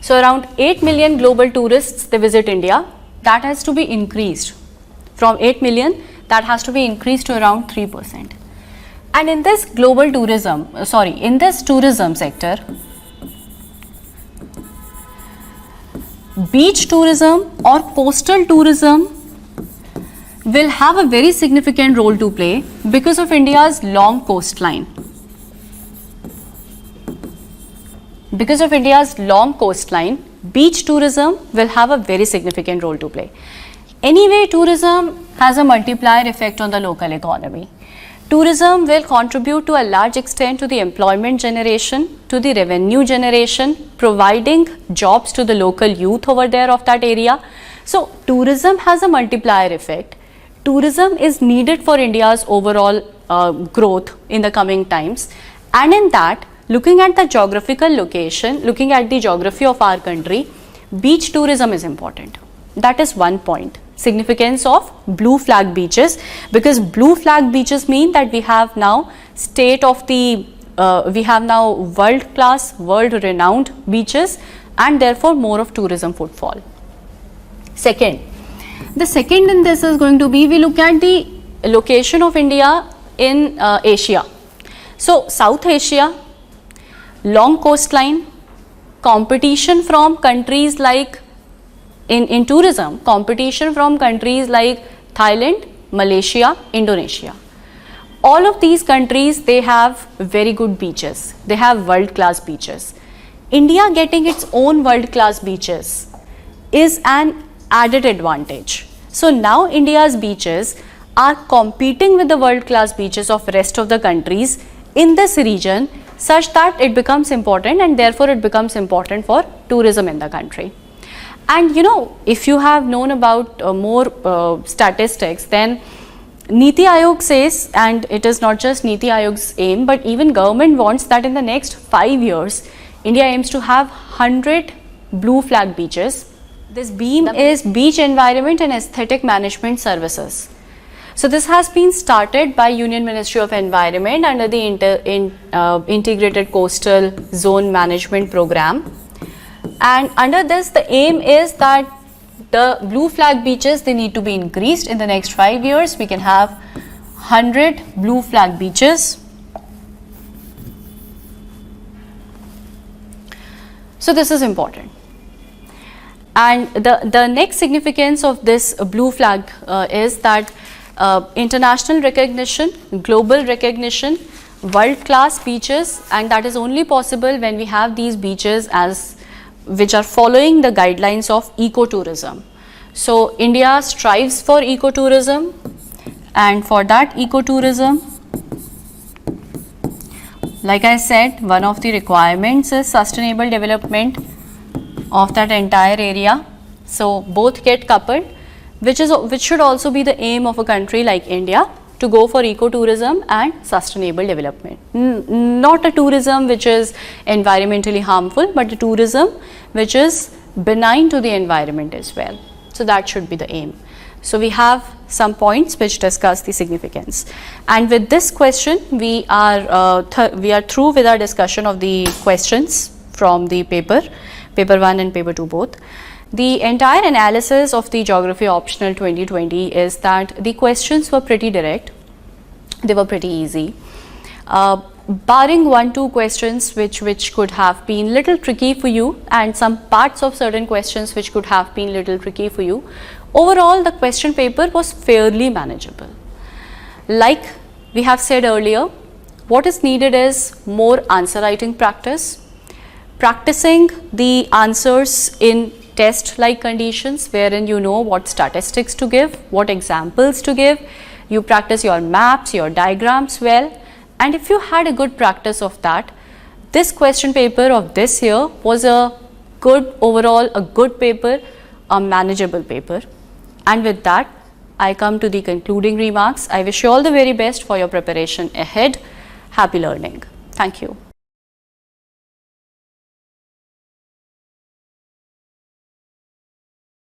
So around 8 million global tourists, they visit India. That has to be increased from 8 million, that has to be increased to around 3%. And in this in this tourism sector, beach tourism or coastal tourism will have a very significant role to play because of India's long coastline. Because of India's long coastline, beach tourism will have a very significant role to play. Anyway, tourism has a multiplier effect on the local economy. Tourism will contribute to a large extent to the employment generation, to the revenue generation, providing jobs to the local youth over there of that area. So, tourism has a multiplier effect. Tourism is needed for India's overall growth in the coming times, and in that, looking at the geographical location, looking at the geography of our country, beach tourism is important. That is one point. Significance of blue flag beaches, because blue flag beaches mean that we have now world class, world renowned beaches, and therefore more of tourism footfall. Second, the second in this is going to be, we look at the location of India in Asia. So South Asia, long coastline, competition from countries like in tourism, competition from countries like Thailand, Malaysia, Indonesia. All of these countries, they have very good beaches. They have world class beaches. India getting its own world class beaches is an added advantage. So now India's beaches are competing with the world class beaches of rest of the countries in this region, such that it becomes important, and therefore it becomes important for tourism in the country. And you know, if you have known about more statistics, then Niti Aayog says, and it is not just Niti Aayog's aim, but even government wants that in the next 5 years, India aims to have 100 blue flag beaches. This BEAM is Beach Environment and Aesthetic Management Services. So this has been started by Union Ministry of Environment under the Integrated Coastal Zone Management Program. And under this, the aim is that the blue flag beaches, they need to be increased in the next 5 years. We can have 100 blue flag beaches. So this is important. And the next significance of this blue flag is that international recognition, global recognition, world class beaches, and that is only possible when we have these beaches which are following the guidelines of ecotourism. So India strives for ecotourism, and for that ecotourism, like I said, one of the requirements is sustainable development of that entire area. So both get coupled, which should also be the aim of a country like India, to go for ecotourism and sustainable development. Not a tourism which is environmentally harmful, but a tourism which is benign to the environment as well. So that should be the aim. So we have some points which discuss the significance. And with this question, we are through with our discussion of the questions from the paper 1 and paper 2 both. The entire analysis of the Geography Optional 2020 is that the questions were pretty direct, they were pretty easy. Barring 1-2 questions which could have been little tricky for you, and some parts of certain questions which could have been little tricky for you, overall the question paper was fairly manageable. Like we have said earlier, what is needed is more answer writing practice, practicing the answers in test like conditions wherein you know what statistics to give, what examples to give, you practice your maps, your diagrams well, and if you had a good practice of that, this question paper of this year was a good overall, a good paper, a manageable paper. And with that, I come to the concluding remarks. I wish you all the very best for your preparation ahead. Happy learning. Thank you.